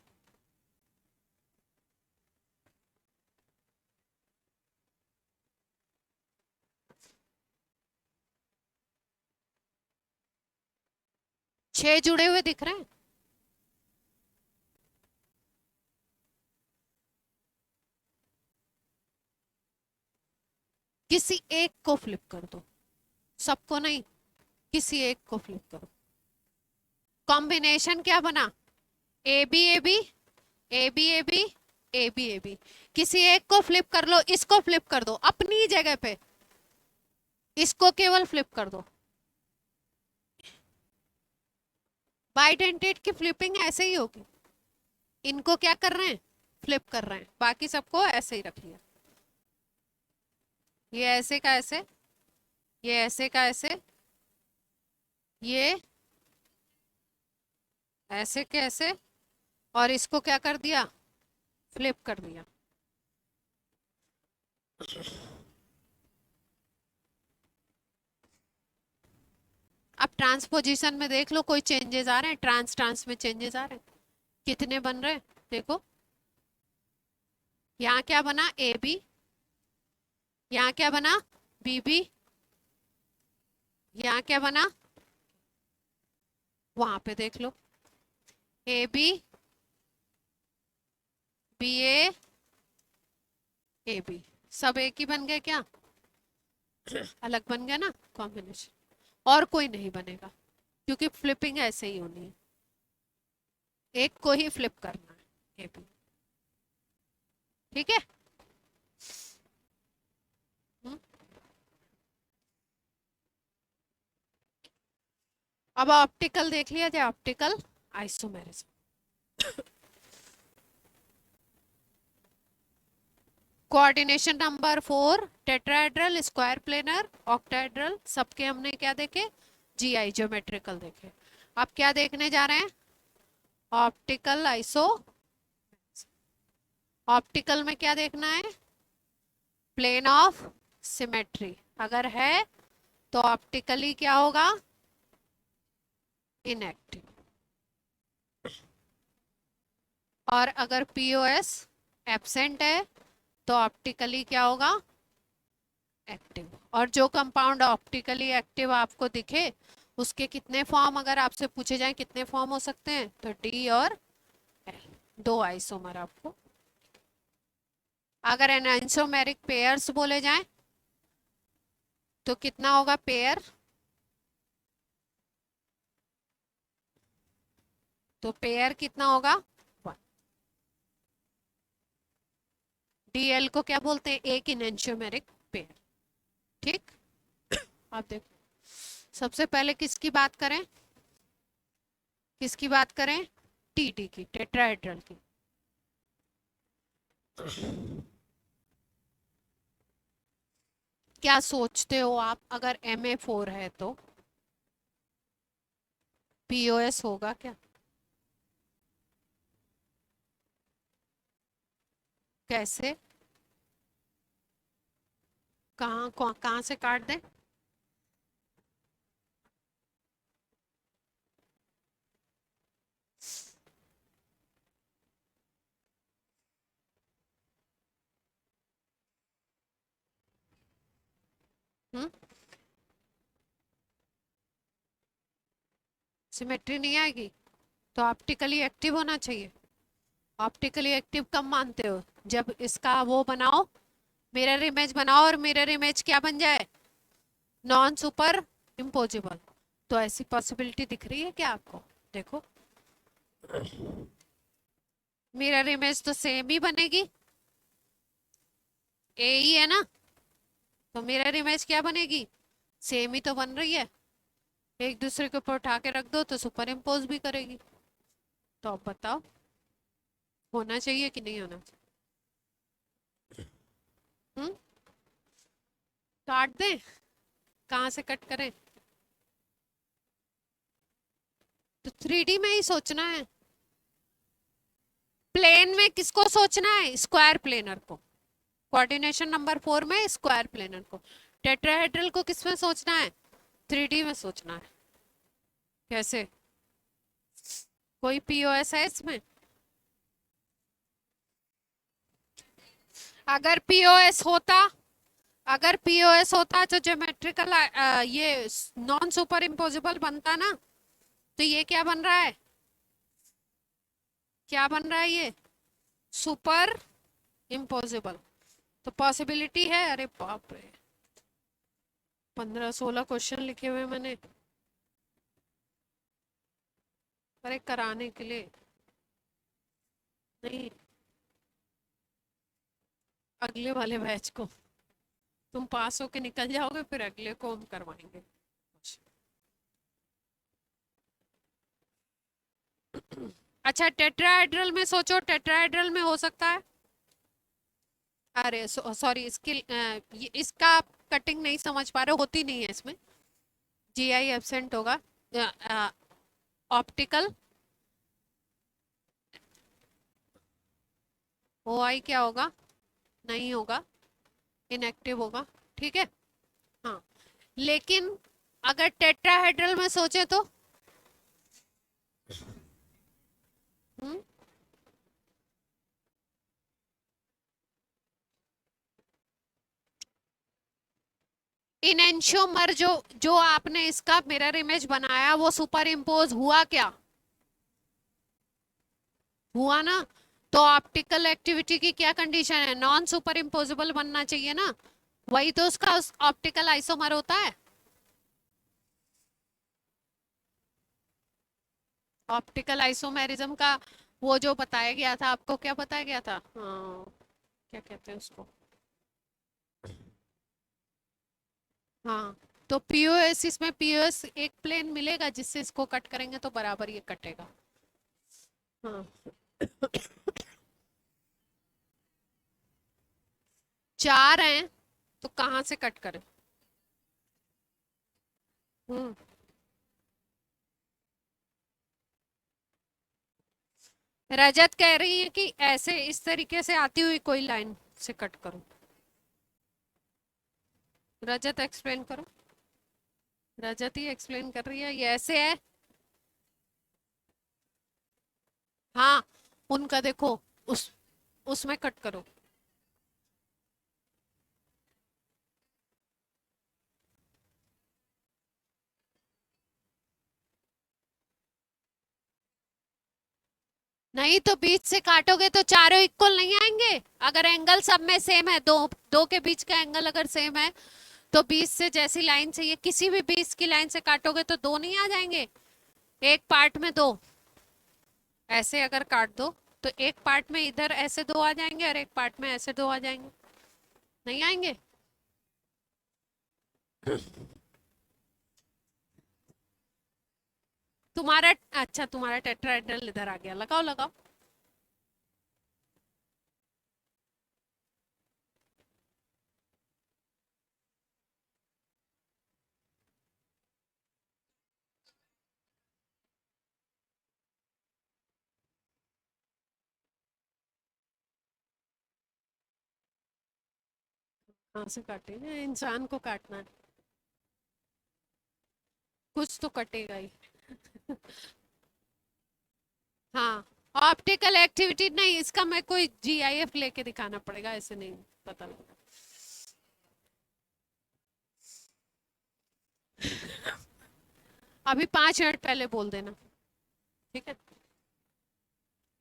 छह जुड़े हुए दिख रहे हैं। किसी एक को फ्लिप कर दो, सबको नहीं, किसी एक को फ्लिप करो। कॉम्बिनेशन क्या बना, A B A B, A B A B, A B A B. किसी एक को फ्लिप कर लो, इसको फ्लिप कर दो अपनी जगह पे, इसको केवल फ्लिप कर दो। बाइडेंटेड की फ्लिपिंग ऐसे ही होगी, इनको क्या कर रहे हैं, फ्लिप कर रहे हैं, बाकी सबको ऐसे ही रख लिया। ये ऐसे का ऐसे, ये ऐसे का ऐसे, ये ऐसे के ऐसे, और इसको क्या कर दिया, फ्लिप कर दिया। अब ट्रांसपोजिशन में देख लो कोई चेंजेस आ रहे हैं, ट्रांस ट्रांस में चेंजेस आ रहे हैं, कितने बन रहे हैं देखो। यहाँ क्या बना, ए बी, यहाँ क्या बना, बी बी, यहाँ क्या बना, वहां पे देख लो, A B, B A B, सब एक ही बन गए क्या, अलग बन गया ना कॉम्बिनेशन, और कोई नहीं बनेगा, क्योंकि फ्लिपिंग ऐसे ही होनी है, एक को ही फ्लिप करना है, ए बी। ठीक है। अब ऑप्टिकल देख लिया जाए, optical isomerism. Coordination number 4, tetrahedral, square planar, octahedral, सबके हमने क्या देखे, जीआई ज्योमेट्रिकल देखे। अब क्या देखने जा रहे हैं, ऑप्टिकल आइसो। ऑप्टिकल में क्या देखना है, प्लेन ऑफ सिमेट्री, अगर है तो ऑप्टिकली क्या होगा, इनएक्टिव, और अगर पीओएस एब्सेंट है तो ऑप्टिकली क्या होगा, एक्टिव। और जो कंपाउंड ऑप्टिकली एक्टिव आपको दिखे, उसके कितने फॉर्म अगर आपसे पूछे जाएं, कितने फॉर्म हो सकते हैं, तो डी और एल, दो आइसोमर आपको। अगर एनाइसोमेरिक पेयर्स बोले जाएं तो कितना होगा पेयर, तो पेयर कितना होगा, वन। डीएल को क्या बोलते हैं, एक एनाइसोमेरिक पेयर। ठीक। आप देखो, सबसे पहले किसकी बात करें, किसकी बात करें, टीटी की, टेट्राहेड्रल की। क्या सोचते हो आप, अगर Ma4 है तो पीओएस होगा क्या, कैसे, कहाँ से काट दें, हम्म, सिमेट्री नहीं आएगी तो ऑप्टिकली एक्टिव होना चाहिए। ऑप्टिकली एक्टिव कब मानते हो, जब इसका वो बनाओ, मिरर इमेज बनाओ, और मिरर इमेज क्या बन जाए, नॉन सुपर इम्पोजिबल। तो ऐसी पॉसिबिलिटी दिख रही है क्या आपको, देखो मिरर इमेज तो सेम ही बनेगी, ए ही है ना, तो मिरर इमेज क्या बनेगी, सेम ही तो बन रही है, एक दूसरे के ऊपर उठा के रख दो तो सुपर इम्पोज भी करेगी। तो अब बताओ होना चाहिए कि नहीं होना चाहिए, काट दें, कहाँ से कट करें, तो 3D में ही सोचना है, प्लेन में किसको सोचना है, स्क्वायर प्लेनर को, कोऑर्डिनेशन नंबर 4 में स्क्वायर प्लेनर को। टेट्राहेड्रल को किस में सोचना है, 3D में सोचना है। कैसे, कोई पीओएस है इसमें, अगर पीओएस होता, अगर पीओएस होता तो ज्योमेट्रिकल ये नॉन सुपर इम्पोजिबल बनता ना, तो ये क्या बन रहा है, क्या बन रहा है, ये सुपर इम्पोजिबल। तो पॉसिबिलिटी है, अरे बाप रे, 15-16 क्वेश्चन लिखे हुए मैंने, अरे कराने के लिए नहीं, अगले वाले बैच को। तुम पास होके निकल जाओगे, फिर अगले को हम करवाएंगे। अच्छा, टेट्राहेड्रल में सोचो, टेट्राहेड्रल में हो सकता है, अरे सॉरी, इसका आप कटिंग नहीं समझ पा रहे हो, होती नहीं है इसमें, जीआई एब्सेंट होगा। ऑप्टिकल ओआई क्या होगा, नहीं होगा, इनएक्टिव होगा, ठीक है। हाँ, लेकिन अगर टेट्राहेड्रल में सोचे तो हम्म, इनेंशियोमर जो जो आपने इसका मिरर इमेज बनाया, वो सुपर इम्पोज हुआ क्या, हुआ ना। तो ऑप्टिकल एक्टिविटी की क्या कंडीशन है, नॉन सुपर इम्पोजेबल बनना चाहिए ना, वही तो उसका ऑप्टिकल आइसोमर होता है। ऑप्टिकल आइसोमेरिज्म का वो जो बताया गया था आपको, क्या बताया गया था, हाँ, क्या कहते हैं उसको, हाँ, तो पीओएस, इसमें पीओएस एक प्लेन मिलेगा जिससे इसको कट करेंगे तो बराबर ये कटेगा। हाँ, चार हैं तो कहाँ से कट करें। हम्म, रजत कह रही है कि ऐसे इस तरीके से आती हुई कोई लाइन से कट करो। रजत एक्सप्लेन करो, रजत ही एक्सप्लेन कर रही है, ये ऐसे है। हाँ, उनका देखो, उस उसमें कट करो। नहीं तो बीच से काटोगे तो चारों इक्वल नहीं आएंगे, अगर एंगल सब में सेम है, दो दो के बीच का एंगल अगर सेम है, तो बीच से जैसी लाइन से ये किसी भी बीच की लाइन से काटोगे तो दो नहीं आ जाएंगे, एक पार्ट में दो। ऐसे अगर काट दो तो एक पार्ट में इधर ऐसे दो आ जाएंगे और एक पार्ट में ऐसे दो आ जाएंगे, नहीं आएंगे। तुम्हारा, अच्छा, तुम्हारा टेट्राहेड्रल इधर आ गया, लगाओ लगाओ। कहाँ से काटेंगे, इंसान को काटना है, कुछ तो कटेगा ही। हाँ, ऑप्टिकल एक्टिविटी नहीं, इसका मैं कोई जीआईएफ लेके दिखाना पड़ेगा, ऐसे नहीं पता लगेगा। अभी 5 मिनट पहले बोल देना, ठीक है।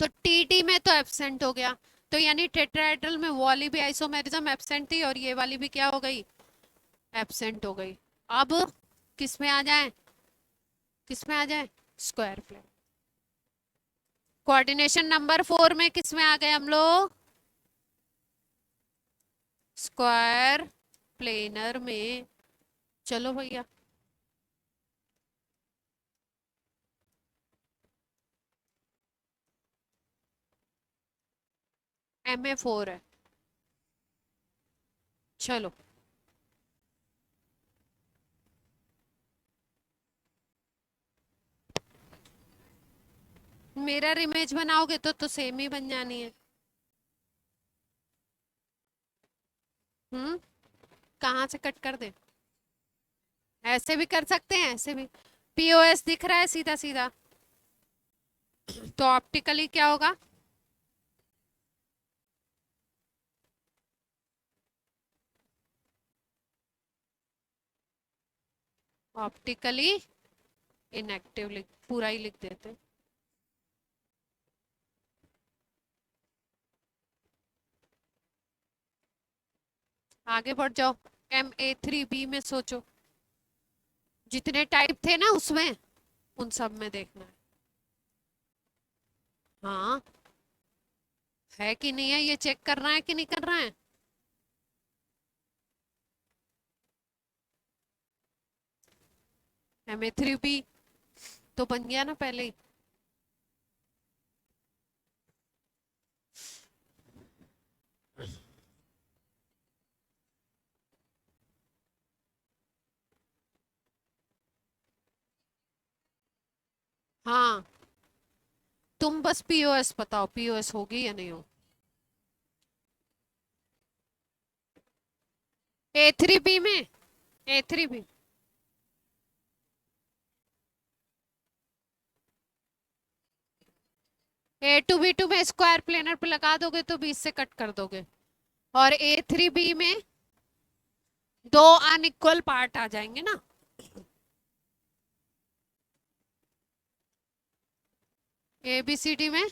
तो टीटी में तो एब्सेंट हो गया, तो यानी टेट्राहेड्रल में वो वाली भी आइसोमेरिज्म एब्सेंट थी और ये वाली भी क्या हो गई, एब्सेंट हो गई। अब किस में आ जाए, किस में आ जाए, स्क्वायर प्लेन। कोऑर्डिनेशन नंबर 4 में किस में आ गए हम लोग, स्क्वायर प्लेनर में। चलो भैया, MA4 है, चलो। मिरर इमेज बनाओगे तो सेम ही बन जानी है। हम्म, कहाँ से कट कर दे, ऐसे भी कर सकते हैं, ऐसे भी। पीओएस दिख रहा है सीधा सीधा, तो ऑप्टिकली क्या होगा, ऑप्टिकली इनएक्टिव लिख, पूरा ही लिख देते। आगे बढ़ जाओ, MA3B में सोचो। जितने टाइप थे ना उसमें, उन सब में देखना है। हाँ, है कि नहीं है ये चेक करना है कि नहीं करना है। Ma3b तो बन गया ना पहले ही। हाँ, तुम बस पीओएस बताओ, पीओएस होगी या नहीं हो। A3b में, A3b, A2b2 में स्क्वायर प्लेनर पे लगा दोगे तो 20 से कट कर दोगे। और A3b में दो अनइक्वल पार्ट आ जाएंगे ना। ABCD में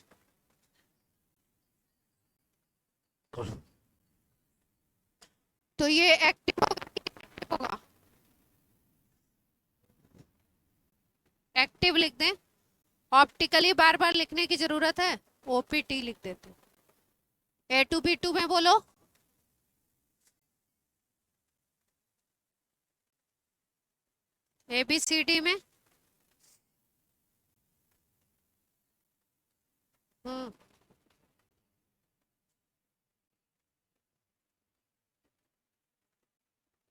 तो ये एक्टिव होगा, एक्टिव लिख दें। ऑप्टिकली बार बार लिखने की जरूरत है, OPT लिख देते। A2B2 में बोलो। ABCD में हम्म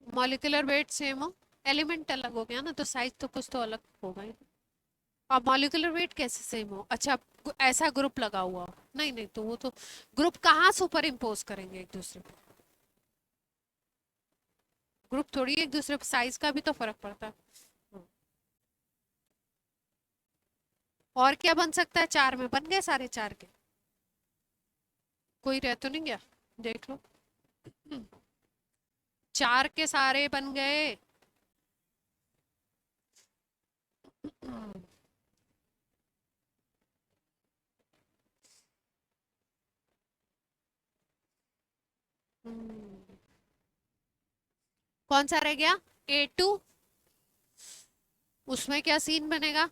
मॉलिक्यूलर वेट सेम हो, एलिमेंट अलग हो गया ना, तो साइज तो कुछ तो अलग होगा ही। और मॉलिक्यूलर वेट कैसे सेम हो, अच्छा ऐसा ग्रुप लगा हुआ हो, नहीं नहीं, तो वो तो ग्रुप कहाँ सुपर इम्पोज करेंगे एक दूसरे पे। ग्रुप थोड़ी एक दूसरे पे, साइज का भी तो फर्क पड़ता है। हम्म। और क्या बन सकता है, चार में बन गए सारे चार के। कोई रह तो नहीं गया, देख लो। हम्म, चार के सारे बन गए। हम्म, कौन सा रह गया, A2, उसमें क्या सीन बनेगा,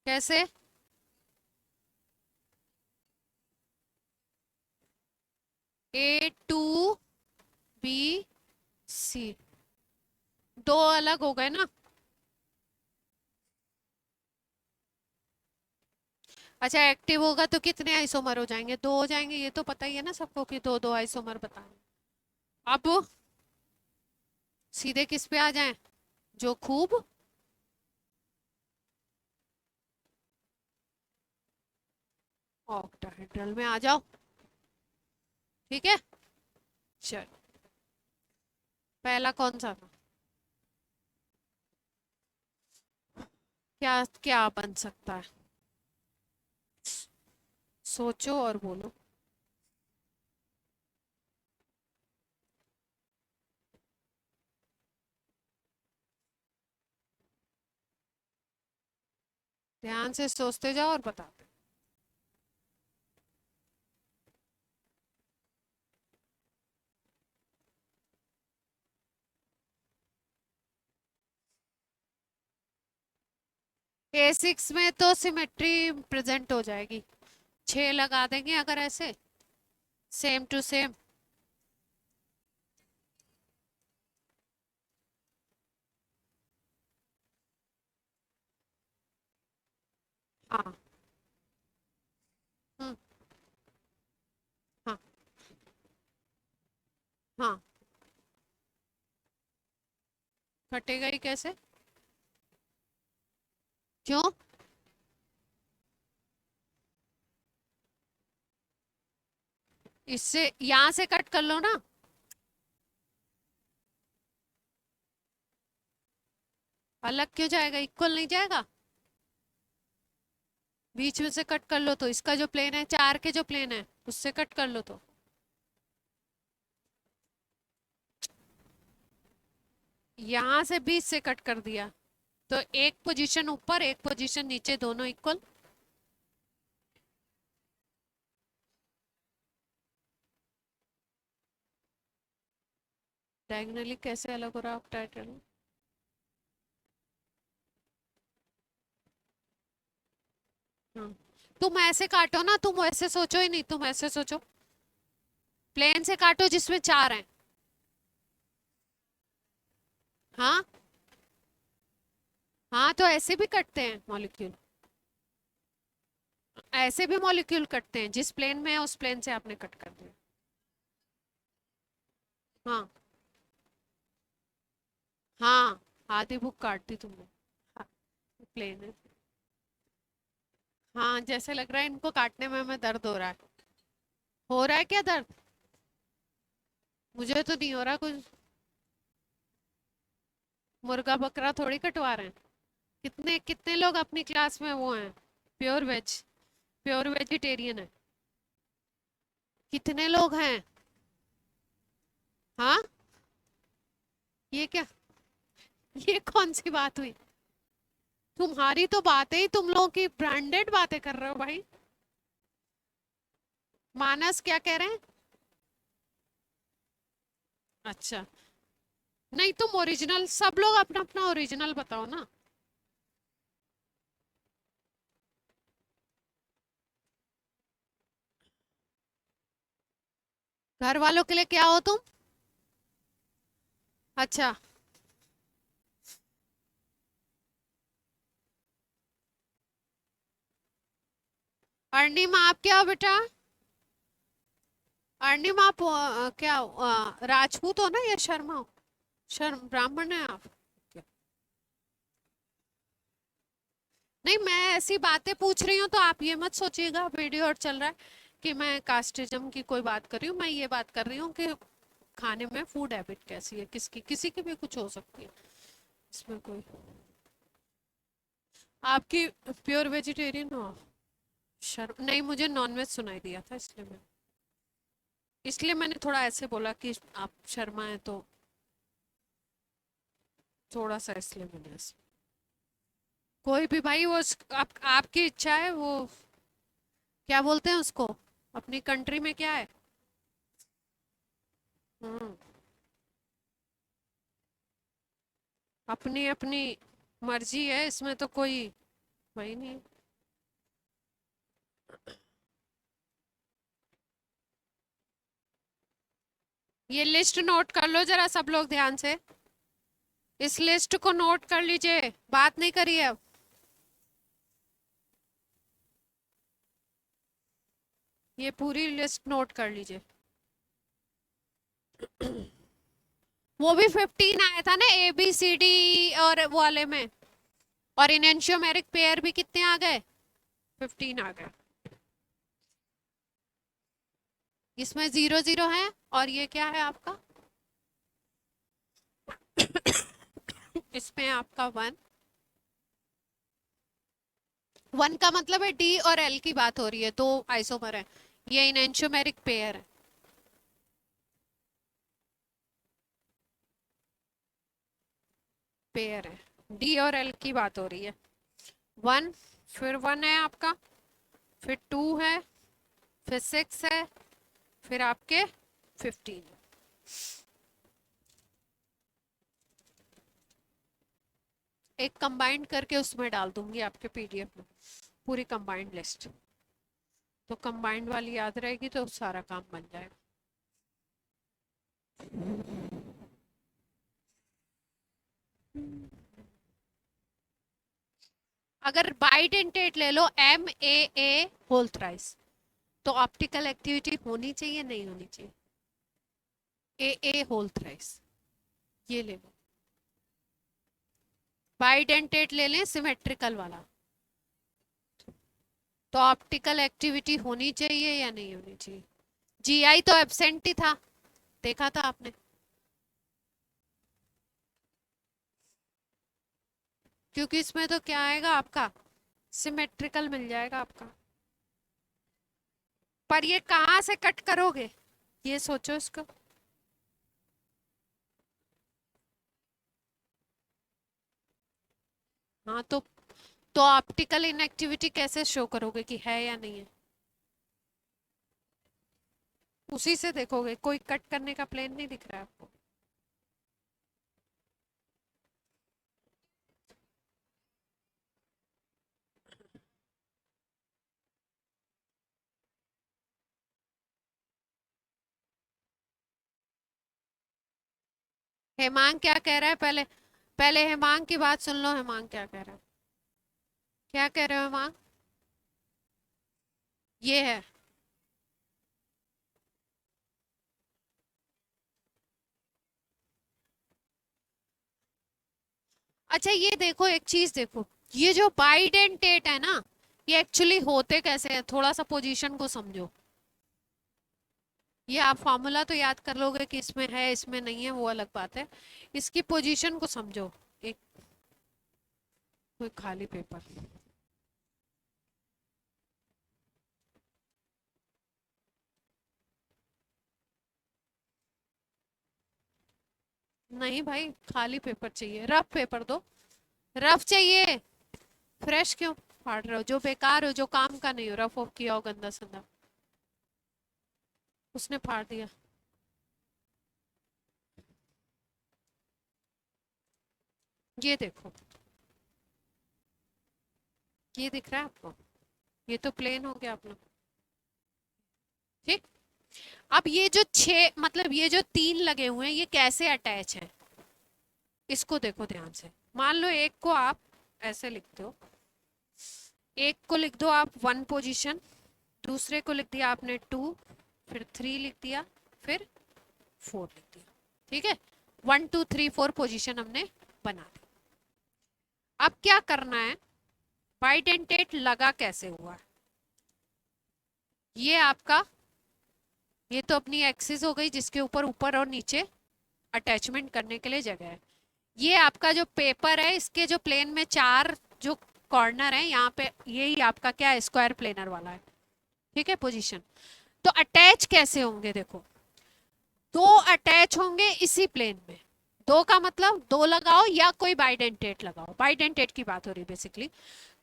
कैसे। A2B C, दो अलग हो गए ना। अच्छा एक्टिव होगा तो कितने आइसोमर हो जाएंगे, दो हो जाएंगे, ये तो पता ही है ना सबको कि दो दो आइसोमर बताएं। अब सीधे किस पे आ जाएं, जो खूब ऑक्टाहेड्रल में आ जाओ। ठीक है, चल पहला कौन सा था, क्या क्या बन सकता है, सोचो और बोलो। ध्यान से सोचते जाओ और बताते। A6 में तो सिमेट्री प्रेजेंट हो जाएगी, 6 लगा देंगे अगर ऐसे, सेम टू सेम। हाँ। हम्म। हाँ। हाँ, कटेगा ही कैसे, क्यों। इससे यहां से कट कर लो ना। अलग क्यों जाएगा, इक्वल नहीं जाएगा। बीच में से कट कर लो तो इसका जो प्लेन है, चार के जो प्लेन है उससे कट कर लो तो। यहां से बीच से कट कर दिया तो एक पोजीशन ऊपर एक पोजीशन नीचे, दोनों इक्वल। डायगोनली कैसे अलग हो रहा है ऑक्टाहेड्रल? हाँ, तुम ऐसे काटो ना, तुम ऐसे सोचो ही नहीं, तुम ऐसे सोचो, प्लेन से काटो जिसमें चार हैं। हाँ, हाँ तो ऐसे भी कटते हैं मॉलिक्यूल, ऐसे भी मॉलिक्यूल कटते हैं, जिस प्लेन में है उस प्लेन से आपने कट कर दिया। हाँ, हाँ, आधी बुक काट दी तुमने। हाँ, प्लेन है। हाँ, जैसे लग रहा है इनको काटने में हमें दर्द हो रहा है क्या दर्द? मुझे तो नहीं हो रहा कुछ। मुर्गा बकरा थोड़ी कटवा रहे हैं। कितने कितने लोग अपनी क्लास में वो हैं, प्योर वेज, प्योर वेजिटेरियन है? कितने लोग हैं? हाँ, ये क्या, ये कौन सी बात हुई? तुम्हारी तो बातें ही तुम लोगों की ब्रांडेड बातें कर रहे हो भाई। मानस क्या कह रहे हैं? अच्छा, नहीं तुम ओरिजिनल, सब लोग अपना अपना ओरिजिनल बताओ ना। घर वालों के लिए क्या हो तुम? अच्छा, अर्णिमा आप क्या हो बेटा? अर्णिमा आप क्या हो? राजपूत हो ना या शर्मा हो? शर्म ब्राह्मण है आप? नहीं, मैं ऐसी बातें पूछ रही हूँ तो आप ये मत सोचिएगा, वीडियो और चल रहा है, कि मैं कास्टिज्म की कोई बात कर रही हूँ। मैं ये बात कर रही हूँ कि खाने में फूड हैबिट कैसी है, किसकी, किसी की भी कुछ हो सकती है इसमें कोई। आपकी प्योर वेजिटेरियन हो आप? शर्म नहीं, मुझे नॉनवेज सुनाई दिया था इसलिए मैंने थोड़ा ऐसे बोला कि आप शर्मा है तो थोड़ा सा इसलिए मैंने ऐसे। कोई भी भाई, वो आपकी इच्छा है, वो क्या बोलते हैं उसको, अपनी कंट्री में क्या है? हम्म, अपनी अपनी मर्जी है, इसमें तो कोई वही नहीं। ये लिस्ट नोट कर लो जरा सब लोग ध्यान से, इस लिस्ट को नोट कर लीजिए, बात नहीं करिए अब। ये पूरी लिस्ट नोट कर लीजिए। वो भी 15 आया था ना, ए बी सी डी और वो वाले में, और इनेंशियोमेरिक पेयर भी कितने आ गए? 15 आ गए। इसमें 0 0 है, और ये क्या है आपका? इसमें आपका 1, 1 का मतलब है डी और एल की बात हो रही है, दो आइसोमर है, ये इनेंशियोमेरिक पेयर है। पेयर है, डी और एल की बात हो रही है। 1, फिर 1 है आपका, फिर 2 है, फिर 6 है, फिर आपके 15। एक कंबाइंड करके उसमें डाल दूंगी आपके पीडीएफ में, पूरी कंबाइंड लिस्ट, तो कंबाइंड वाली याद रहेगी तो सारा काम बन जाएगा। अगर बाइडेंटेट ले लो, MAA होल थ्राइस, तो ऑप्टिकल एक्टिविटी होनी चाहिए नहीं होनी चाहिए? AA होल थ्राइस, ये ले लो, बाइडेंटेट ले लें सिमेट्रिकल वाला, तो ऑप्टिकल एक्टिविटी होनी चाहिए या नहीं होनी चाहिए? GI तो एब्सेंट ही था, देखा था आपने? क्योंकि इसमें तो क्या आएगा आपका, सिमेट्रिकल मिल जाएगा आपका। पर ये कहाँ से कट करोगे, ये सोचो इसको। हाँ तो ऑप्टिकल इनएक्टिविटी कैसे शो करोगे कि है या नहीं है? उसी से देखोगे, कोई कट करने का प्लेन नहीं दिख रहा है आपको? हेमांग क्या कह रहा है, पहले पहले हेमांग की बात सुन लो। हेमांग क्या कह रहा है, क्या कह रहे हो हेमांग? ये है। अच्छा ये देखो, एक चीज देखो, ये जो बाइडेंटेट है ना, ये एक्चुअली होते कैसे हैं, थोड़ा सा पोजीशन को समझो। ये आप फॉर्मूला तो याद कर लोगे कि इसमें है इसमें नहीं है, वो अलग बात है। इसकी पोजीशन को समझो। एक कोई खाली पेपर, नहीं भाई खाली पेपर चाहिए, रफ पेपर दो, रफ चाहिए। फ्रेश क्यों फाड़ रहे हो, जो बेकार हो, जो काम का नहीं हो, रफ ऑफ किया हो गंदा संदा, उसने फाड़ दिया। ये देखो, ये दिख रहा है आपको, ये तो प्लेन हो गया अपना। ठीक। अब ये जो छह, मतलब ये जो तीन लगे हुए हैं, ये कैसे अटैच है, इसको देखो ध्यान से। मान लो एक को आप ऐसे लिखते हो, एक को लिख दो आप वन पोजीशन, दूसरे को लिख दिया आपने टू, फिर थ्री लिख दिया, फिर फोर लिख दिया। ठीक है, 1 2 3 4 पोजीशन हमने बना दी। अब क्या करना है, बाइडेंटेट लगा कैसे हुआ है, ये आपका, ये तो अपनी एक्सिस हो गई जिसके ऊपर ऊपर और नीचे अटैचमेंट करने के लिए जगह है। ये आपका जो पेपर है, इसके जो प्लेन में चार जो कॉर्नर है, यहाँ पे यही आपका क्या है, स्क्वायर प्लेनर वाला है। ठीक है, पोजीशन। तो अटैच कैसे होंगे, देखो, दो अटैच होंगे इसी प्लेन में। दो का मतलब दो लगाओ या कोई बाइडेंटेट लगाओ, बाइडेंटेट की बात हो रही है बेसिकली।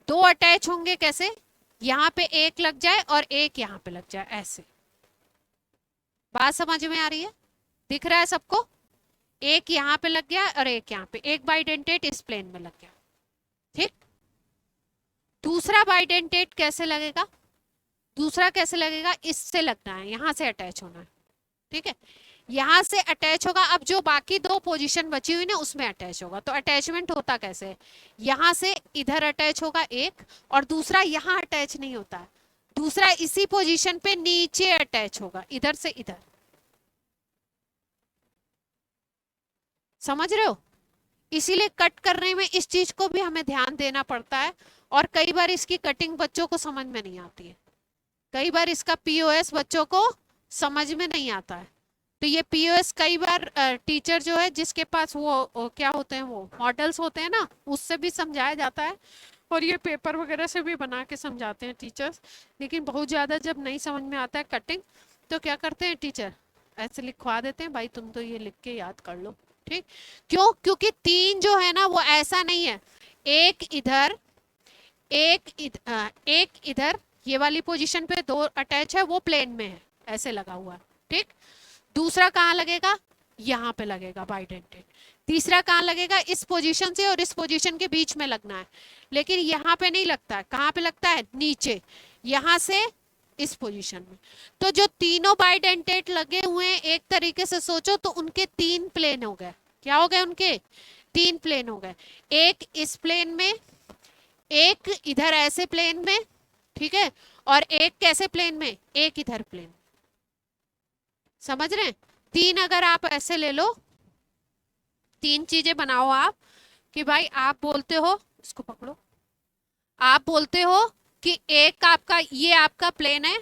दो अटैच होंगे कैसे, यहाँ पे एक लग जाए और एक यहाँ पे लग जाए, ऐसे। बात समझ में आ रही है, दिख रहा है सबको? एक यहाँ पे लग गया और एक यहाँ पे, एक बाइडेंटेट इस प्लेन में लग गया। ठीक। दूसरा बाइडेंटेट कैसे लगेगा, दूसरा कैसे लगेगा, इससे लगना है, यहां से अटैच होना है। ठीक है, यहां से अटैच होगा। अब जो बाकी दो पोजीशन बची हुई ना, उसमें अटैच होगा। तो अटैचमेंट होता कैसे है, यहां से इधर अटैच होगा एक, और दूसरा यहां अटैच नहीं होता है, दूसरा इसी पोजीशन पे नीचे अटैच होगा, इधर से इधर। समझ रहे हो? इसीलिए कट करने में इस चीज को भी हमें ध्यान देना पड़ता है, और कई बार इसकी कटिंग बच्चों को समझ में नहीं आती है, कई बार इसका पीओएस बच्चों को समझ में नहीं आता है। तो ये पीओएस कई बार टीचर जो है जिसके पास वो क्या होते हैं, वो मॉडल्स होते हैं ना, उससे भी समझाया जाता है, और ये पेपर वगैरह से भी बना के समझाते हैं टीचर्स। लेकिन बहुत ज़्यादा जब नहीं समझ में आता है कटिंग, तो क्या करते हैं टीचर, ऐसे लिखवा देते हैं, भाई तुम तो ये लिख के याद कर लो। ठीक। क्यों? क्योंकि तीन जो है ना, वो ऐसा नहीं है, एक इधर, एक इधर, ये वाली पोजीशन पे दो अटैच है, वो प्लेन में है, ऐसे लगा हुआ है। ठीक। दूसरा कहाँ लगेगा, यहाँ पे लगेगा बाइडेंटेड। तीसरा कहाँ लगेगा, इस पोजीशन से और इस पोजीशन के बीच में लगना है, लेकिन यहाँ पे नहीं लगता है। कहाँ पे लगता है, नीचे, यहाँ से इस पोजीशन में। तो जो तीनों बाइडेंटेट लगे हुए हैं, एक तरीके से सोचो तो उनके तीन प्लेन हो गए। क्या हो गए उनके, तीन प्लेन हो गए। एक इस प्लेन में, एक इधर ऐसे प्लेन में, ठीक है, और एक कैसे प्लेन में, एक इधर प्लेन। समझ रहे हैं? तीन अगर आप ऐसे ले लो, तीन चीजें बनाओ आप, कि भाई आप बोलते हो, इसको पकड़ो, आप बोलते हो कि एक आपका, ये आपका प्लेन है,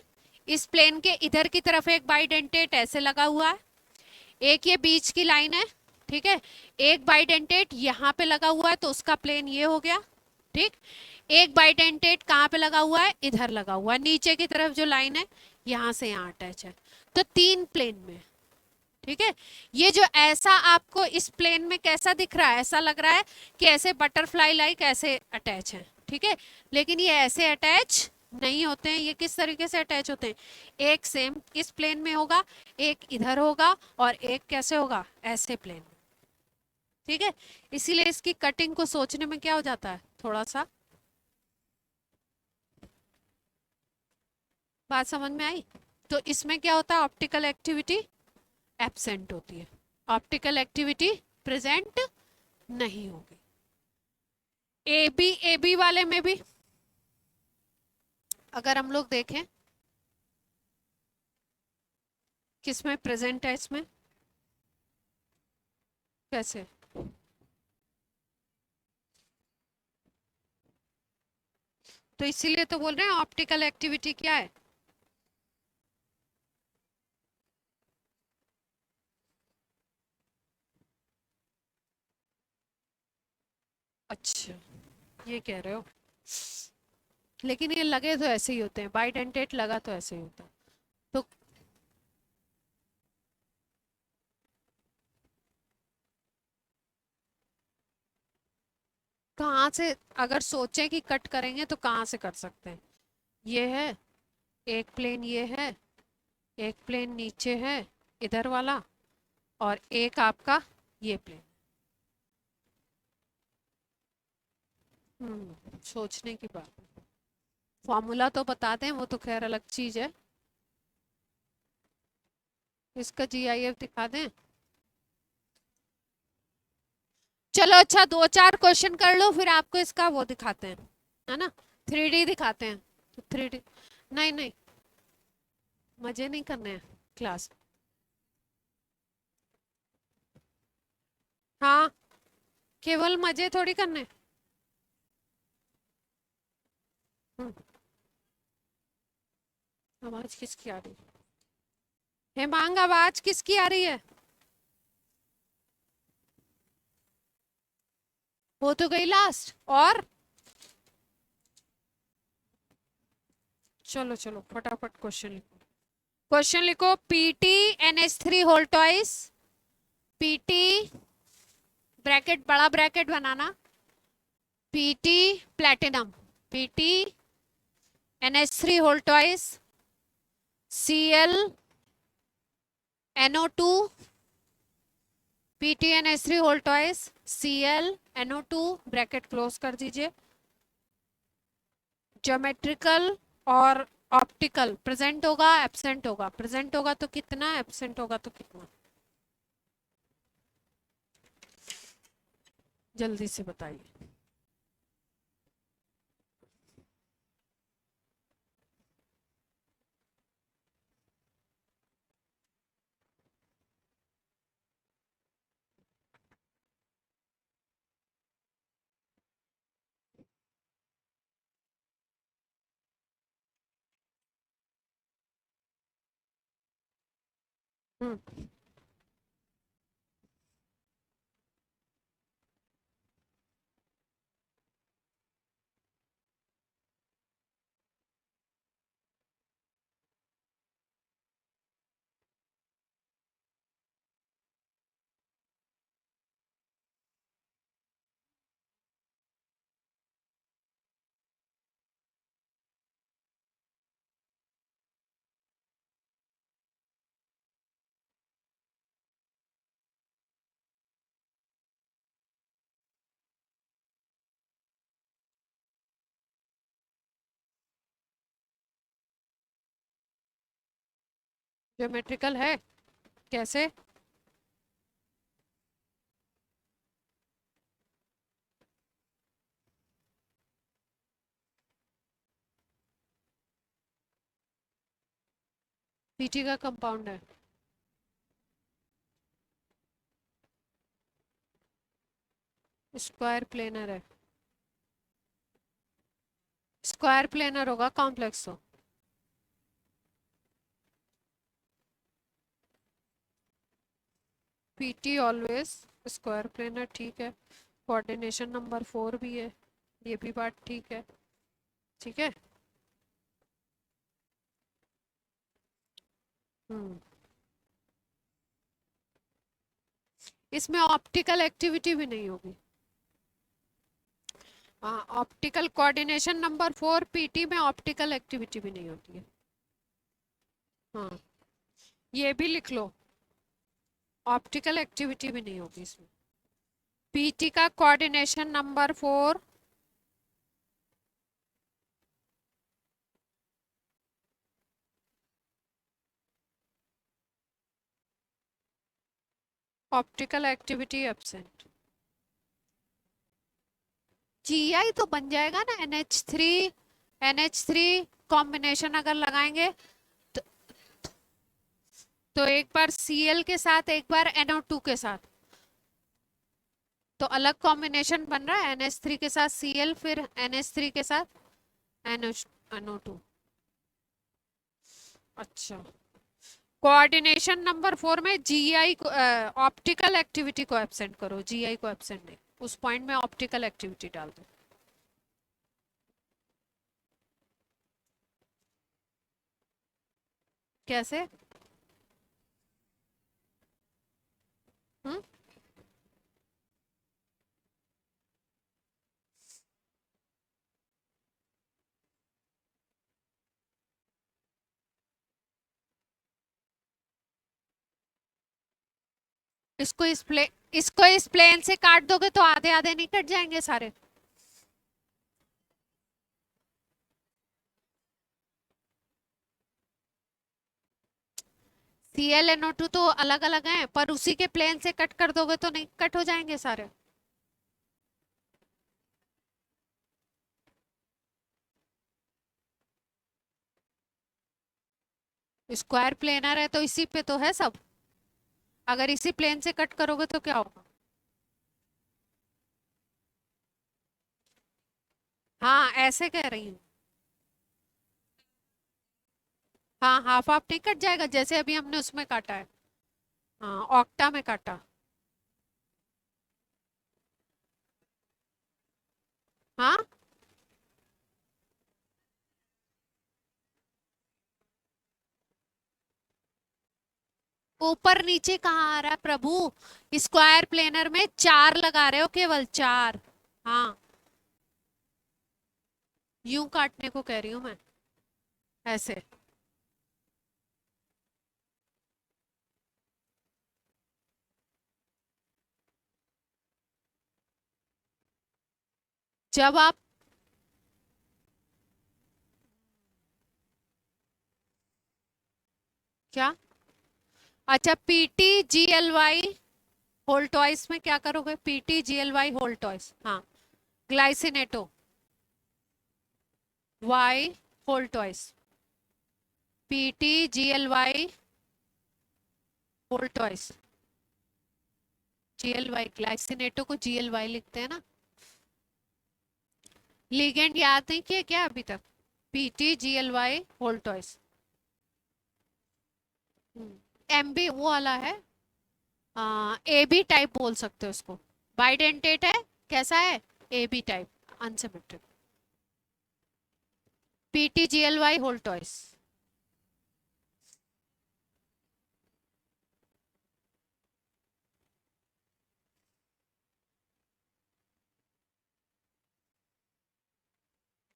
इस प्लेन के इधर की तरफ एक बाइडेंटेट ऐसे लगा हुआ है, एक ये बीच की लाइन है, ठीक है, एक बाइडेंटेट यहाँ पे लगा हुआ है, तो उसका प्लेन ये हो गया। ठीक। एक बाइडेंटेट कहाँ पे लगा हुआ है, इधर लगा हुआ है, नीचे की तरफ जो लाइन है, यहाँ से यहाँ अटैच है। तो तीन प्लेन में। ठीक है, ये जो ऐसा आपको इस प्लेन में कैसा दिख रहा है, ऐसा लग रहा है कि ऐसे बटरफ्लाई लाइक ऐसे अटैच है। ठीक है, लेकिन ये ऐसे अटैच नहीं होते हैं। ये किस तरीके से अटैच होते हैं, एक सेम इस प्लेन में होगा, एक इधर होगा, और एक कैसे होगा, ऐसे प्लेन में। ठीक है, इसीलिए इसकी कटिंग को सोचने में क्या हो जाता है, थोड़ा सा। बात समझ में आई? तो इसमें क्या होता है, ऑप्टिकल एक्टिविटी एब्सेंट होती है, ऑप्टिकल एक्टिविटी प्रेजेंट नहीं होगी। ए बी वाले में भी अगर हम लोग देखें किसमें प्रेजेंट है, इसमें कैसे, तो इसीलिए तो बोल रहे हैं ऑप्टिकल एक्टिविटी क्या है। अच्छा, ये कह रहे हो, लेकिन ये लगे तो ऐसे ही होते हैं, बाइडेंटेट लगा तो ऐसे ही होता है। तो कहाँ से, अगर सोचें कि कट करेंगे तो कहाँ से कर सकते हैं। ये है एक प्लेन, ये है एक प्लेन नीचे है इधर वाला, और एक आपका ये प्लेन। सोचने की बात है। फॉर्मूला तो बता दें, वो तो खैर अलग चीज है। इसका जीआईएफ दिखा दें। चलो अच्छा, दो चार क्वेश्चन कर लो, फिर आपको इसका वो दिखाते हैं, है ना, थ्री डी दिखाते हैं। तो थ्री डी, नहीं नहीं, मजे नहीं करने हैं क्लास। हाँ, केवल मजे थोड़ी करने। हम्म, आवाज किसकी आ रही है? हेमांग, आवाज किसकी आ रही है? हो तो गई लास्ट। और चलो चलो फटाफट क्वेश्चन लिखो। क्वेश्चन लिखो, PT NH3 whole twice, PT bracket बड़ा ब्रैकेट बनाना, PT platinum, PT NH3 whole twice, Cl NO2, PTNH3 whole twice, Cl NO2 bracket close कर दीजिए। ज्योमेट्रिकल और ऑप्टिकल प्रेजेंट होगा एब्सेंट होगा, प्रेजेंट होगा तो कितना, एब्सेंट होगा तो कितना, जल्दी से बताइए। हम्म ज्योमेट्रिकल है, कैसे? पीटी का कंपाउंड है। स्क्वायर प्लेनर है, स्क्वायर प्लेनर होगा कॉम्प्लेक्स हो। पीटी ऑलवेज स्क्वायर प्लेनर, ठीक है। कोऑर्डिनेशन नंबर 4 भी है, ये भी बात ठीक है। ठीक है। हम्म इसमें ऑप्टिकल एक्टिविटी भी नहीं होगी। हाँ, ऑप्टिकल कोऑर्डिनेशन नंबर 4 पीटी में ऑप्टिकल एक्टिविटी भी नहीं होती है। हाँ, ये भी लिख लो, ऑप्टिकल एक्टिविटी भी नहीं होगी इसमें। पीटी का coordination number 4, optical activity absent. GI तो बन जाएगा ना, NH3 कॉम्बिनेशन अगर लगाएंगे तो, तो एक बार Cl के साथ एक बार NO2 के साथ, तो अलग कॉम्बिनेशन बन रहा है, NH3 के साथ Cl फिर NH3 के साथ NO2। अच्छा, कोऑर्डिनेशन नंबर 4 में जीआई को ऑप्टिकल एक्टिविटी को एब्सेंट करो, जीआई को एब्सेंट नहीं, उस पॉइंट में ऑप्टिकल एक्टिविटी डाल दो। कैसे? हम्म, इसको इस प्लेन से काट दोगे तो आधे आधे नहीं कट जाएंगे सारे? ClNO2 तो अलग अलग हैं, पर उसी के प्लेन से कट कर दोगे तो नहीं कट हो जाएंगे सारे? स्क्वायर प्लेनर है तो इसी पे तो है सब, अगर इसी प्लेन से कट करोगे तो क्या होगा? हाँ ऐसे कह रही हूँ। हाँ हाफ हाफ नहीं कट जाएगा, जैसे अभी हमने उसमें काटा है, हाँ ऑक्टा में काटा। हाँ, ऊपर नीचे कहाँ आ रहा है प्रभु? स्क्वायर प्लेनर में 4 लगा रहे हो, केवल 4। हाँ, यूं काटने को कह रही हूँ मैं, ऐसे। जब आप, क्या? अच्छा, PTGLY होल टॉइस में क्या करोगे? PTGLY होल टॉइस, हाँ, glycinato Y whole twice, PTGLY whole twice, GLY, glycinato को GLY लिखते हैं ना। लिगेंड याद नहीं किया क्या अभी तक? PTGLY होल टॉइस, MB वो वाला है, AB टाइप बोल सकते हो उसको, बाइडेंटेट है, कैसा है? AB type, unsymmetric. PTGLY whole twice.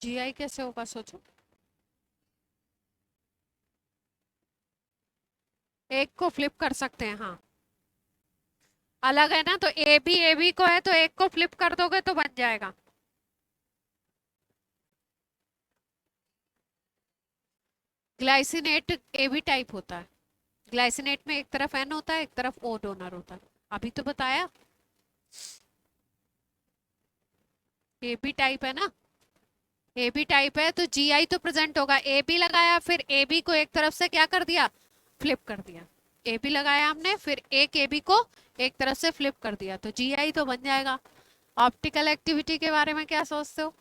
GI कैसे होगा सोचो? एक को फ्लिप कर सकते हैं, हाँ, अलग है ना, तो AB को है तो एक को फ्लिप कर दोगे तो बन जाएगा। ग्लाइसिनेट AB टाइप होता है, ग्लाइसिनेट में एक तरफ N होता है, एक तरफ O डोनर होता है, अभी तो बताया। AB टाइप है ना, AB टाइप है तो GI तो प्रेजेंट होगा, AB लगाया फिर AB को एक तरफ से क्या कर दिया? फ्लिप कर दिया। AB लगाया हमने, फिर एक AB को एक तरफ से फ्लिप कर दिया, तो GI तो बन जाएगा। ऑप्टिकल एक्टिविटी के बारे में क्या सोचते हो?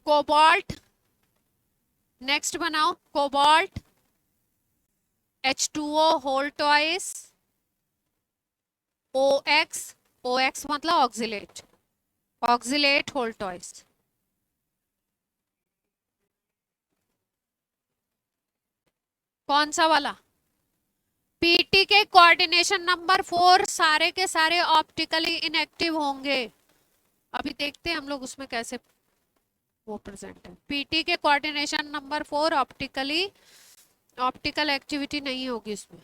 कोबाल्ट, नेक्स्ट बनाओ, cobalt H2O whole twice OX, OX मतलब ऑक्सिलेट, ऑक्सिलेट होल टॉइस। कौन सा वाला? पीटी के कोऑर्डिनेशन नंबर 4 सारे के सारे ऑप्टिकली इनएक्टिव होंगे। अभी देखते हैं हम लोग उसमें कैसे वो प्रेजेंट है। पीटी के coordination number 4 optically, optical activity नहीं होगी उसमें।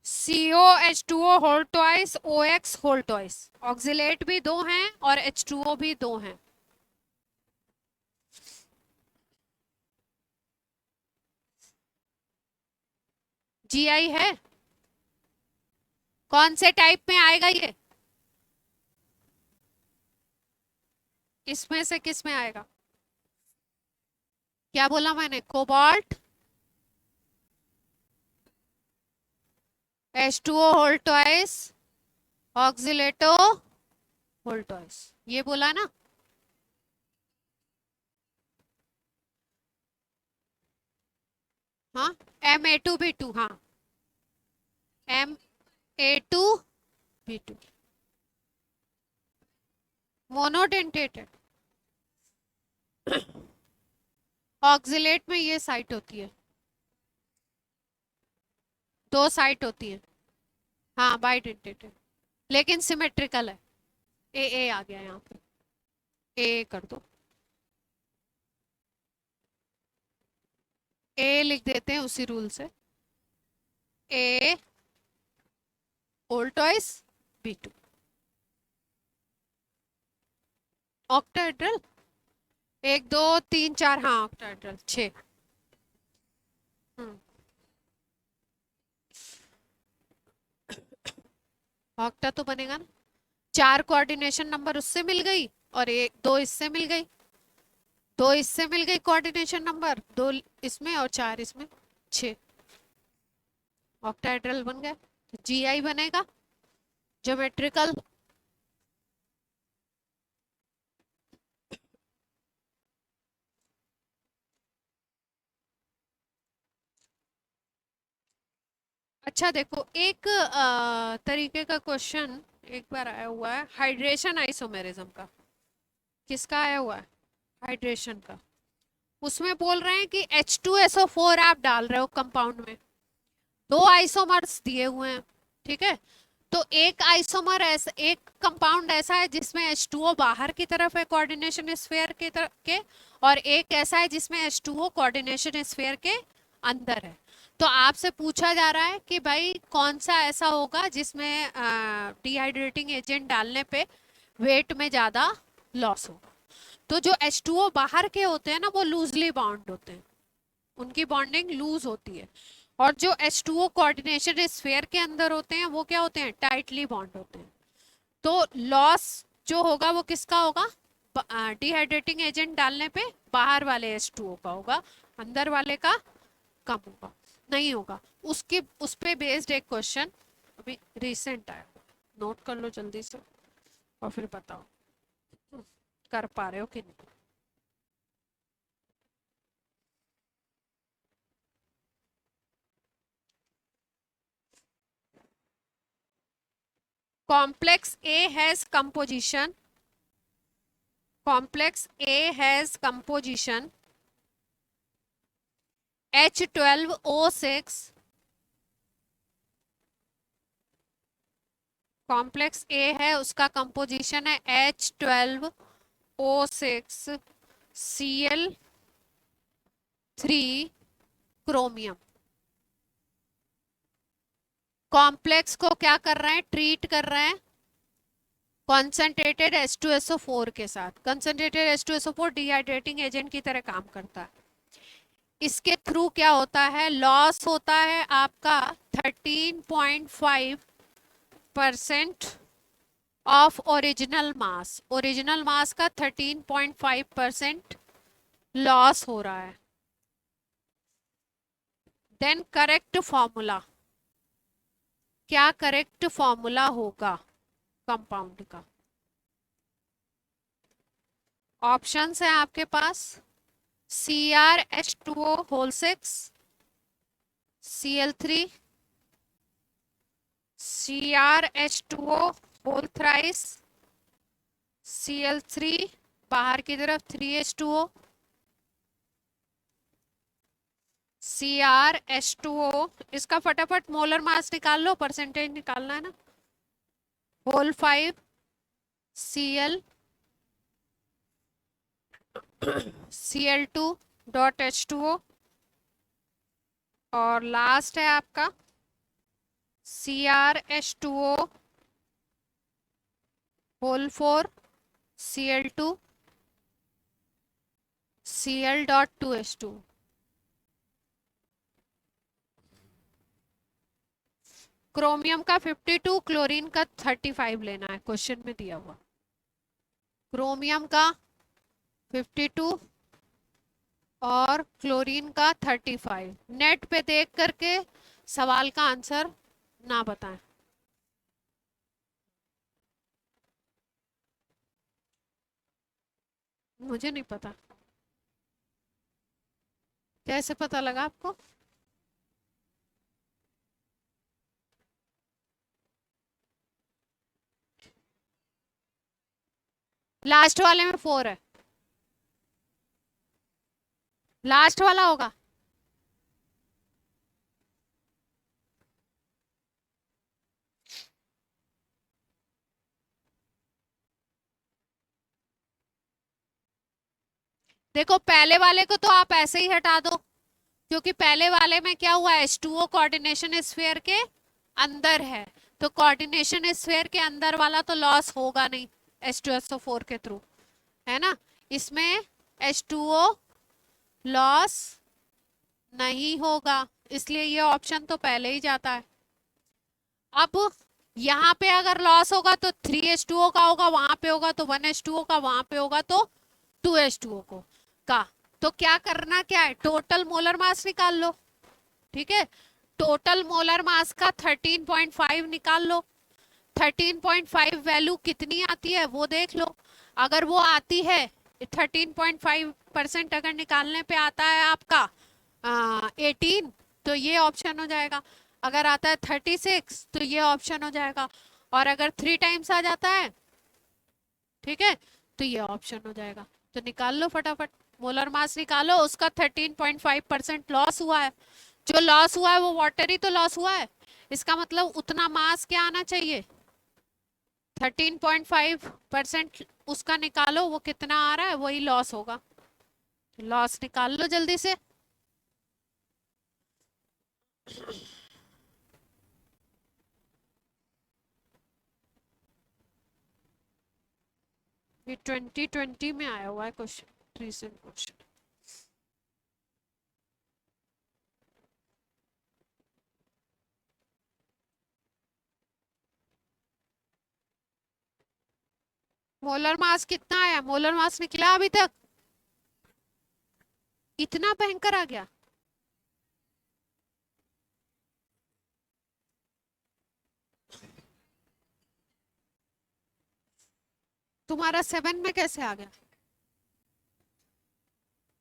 COH2O whole twice, OX whole twice, oxalate भी दो हैं और H2O भी दो हैं। जीआई है? कौन से टाइप में आएगा ये? इसमें से किस में आएगा? क्या बोला मैंने? Cobalt H2O whole twice oxalato whole twice, ये बोला ना? हाँ, Ma2B2, हाँ, Ma2B2 मोनोडेंटेटेड। ऑक्सीलेट में ये साइट होती है, दो साइट होती है। हाँ, बाइडेंटेटेड, लेकिन सिमेट्रिकल है। ए आ गया यहाँ पे, ए कर दो, ए लिख देते हैं उसी रूल से। ए ओल्टॉइस B2 ऑक्टाहेड्रल, 1 2 3 4, हाँ ऑक्टाहेड्रल 6। ऑक्टा तो बनेगा ना, 4 कोऑर्डिनेशन नंबर उससे मिल गई और एक दो इससे मिल गई, दो इससे मिल गई कोऑर्डिनेशन नंबर, दो इसमें और 4 इसमें, 6 ऑक्टाहेड्रल बन गया। जीआई बनेगा ज्योमेट्रिकल। अच्छा देखो, एक तरीके का क्वेश्चन एक बार आया हुआ है हाइड्रेशन आइसोमेरिज्म का। किसका आया हुआ है? हाइड्रेशन का। उसमें बोल रहे हैं कि H2SO4 आप डाल रहे हो कंपाउंड में, दो आइसोमर्स दिए हुए हैं, ठीक है? तो एक आइसोमर ऐसा, एक कंपाउंड ऐसा है जिसमें H2O बाहर की तरफ है कोऑर्डिनेशन स्फीयर के तरफ के, और एक ऐसा है जिसमें H2O कोऑर्डिनेशन स्फीयर के अंदर है। तो आपसे पूछा जा रहा है कि भाई कौन सा ऐसा होगा जिसमें डिहाइड्रेटिंग एजेंट डालने पे वेट में ज्यादा लॉस होगा। तो जो H2O बाहर के होते हैं ना, वो लूजली बाउंड होते हैं, उनकी बॉन्डिंग लूज होती है। और जो H2O कोऑर्डिनेशन स्फीयर के अंदर होते हैं वो क्या होते हैं? टाइटली बॉन्ड होते हैं। तो लॉस जो होगा वो किसका होगा? डिहाइड्रेटिंग एजेंट डालने पे बाहर वाले H2O का होगा, अंदर वाले का कम होगा, नहीं होगा। उसके उस पे बेस्ड एक क्वेश्चन अभी रिसेंट आया, नोट कर लो जल्दी से और फिर बताओ कर पा रहे हो कि नहीं। complex A has composition, complex A has composition H12O6, complex A है उसका कंपोजिशन है H12O6 Cl3 क्रोमियम। कॉम्प्लेक्स को क्या कर रहे हैं? ट्रीट कर रहे हैं कॉन्सेंट्रेटेड H2SO4 के साथ। कंसंट्रेटेड H2SO4 डिहाइड्रेटिंग एजेंट की तरह काम करता है। इसके थ्रू क्या होता है? लॉस होता है आपका 13.5% ऑफ ओरिजिनल मास। ओरिजिनल मास का 13.5% लॉस हो रहा है। देन करेक्ट फॉर्मूला, क्या करेक्ट फॉर्मूला होगा कंपाउंड का? ऑप्शंस है आपके पास, CrH2O whole 6, Cl3, CrH2O whole thrice, Cl3 बाहर की तरफ 3H2O, CrH2O। इसका फटाफट मोलर मास निकाल लो, परसेंटेज निकालना है ना। होल 5 Cl Cl2.H2O, और लास्ट है आपका CrH2O whole 4 Cl2 Cl.2H2। Chromium का 52, क्लोरीन का 35 लेना है, क्वेश्चन में दिया हुआ। क्रोमियम का 52 और क्लोरीन का 35। नेट पे देख करके सवाल का आंसर ना बताएं। मुझे नहीं पता, कैसे पता लगा आपको? लास्ट वाले में 4 है, लास्ट वाला होगा। देखो पहले वाले को तो आप ऐसे ही हटा दो, क्योंकि पहले वाले में क्या हुआ, H2O कोऑर्डिनेशन स्फीयर के अंदर है, तो कोऑर्डिनेशन स्फीयर के अंदर वाला तो लॉस होगा नहीं H2SO4 के थ्रू, है ना। इसमें H2O लॉस नहीं होगा, इसलिए ये ऑप्शन तो पहले ही जाता है। अब यहाँ पे अगर लॉस होगा तो 3H2O का होगा, वहां पे होगा तो 1H2O का, वहां पे होगा तो 2H2O को का। तो क्या करना, क्या है, टोटल मोलर मास निकाल लो। ठीक है, टोटल मोलर मास का 13.5 निकाल लो। 13.5 वैल्यू कितनी आती है वो देख लो। अगर वो आती है 13.5% अगर निकालने पे आता है आपका 18, तो ये ऑप्शन हो जाएगा। अगर आता है 36 तो ये ऑप्शन हो जाएगा। और अगर 3 टाइम्स आ जाता है, ठीक है, तो ये ऑप्शन हो जाएगा। तो निकाल लो फटाफट, मोलर मास निकालो, उसका 13.5% लॉस हुआ है। जो लॉस हुआ है वो वाटर ही तो लॉस हुआ है, इसका मतलब उतना मास क्या आना चाहिए, 13.5% उसका निकालो, वो कितना आ रहा है वही लॉस होगा। लॉस निकाल लो जल्दी से। ये 2020 में आया हुआ है question, recent question. Molar mass कितना आया, मोलर मास निकला अभी तक? इतना भयंकर आ गया? तुम्हारा 7 में कैसे आ गया?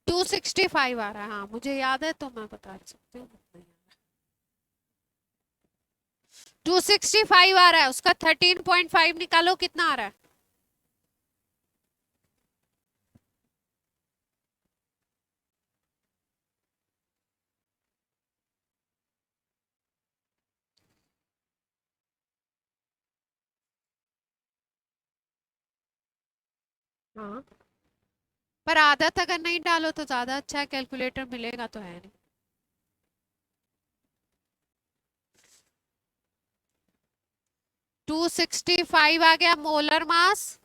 265 आ रहा है, हाँ मुझे याद है, तो मैं बता सकती हूँ। 265 आ रहा है, उसका 13.5 निकालो, कितना आ रहा है? हाँ, पर आदत अगर नहीं डालो तो ज्यादा अच्छा है, कैलकुलेटर मिलेगा तो है नहीं। 265 आ गया मोलर मास,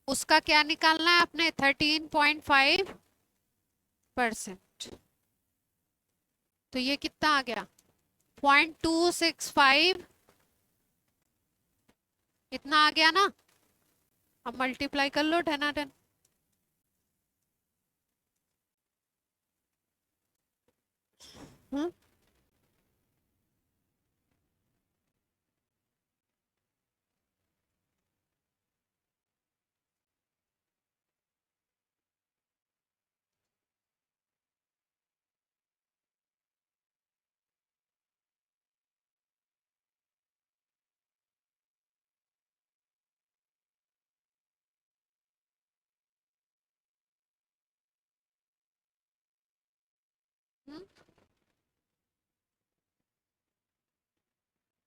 उसका क्या निकालना है अपने, 13.5%। तो ये कितना आ गया, 0.265, इतना आ गया ना। अब मल्टीप्लाई कर लो 10 10।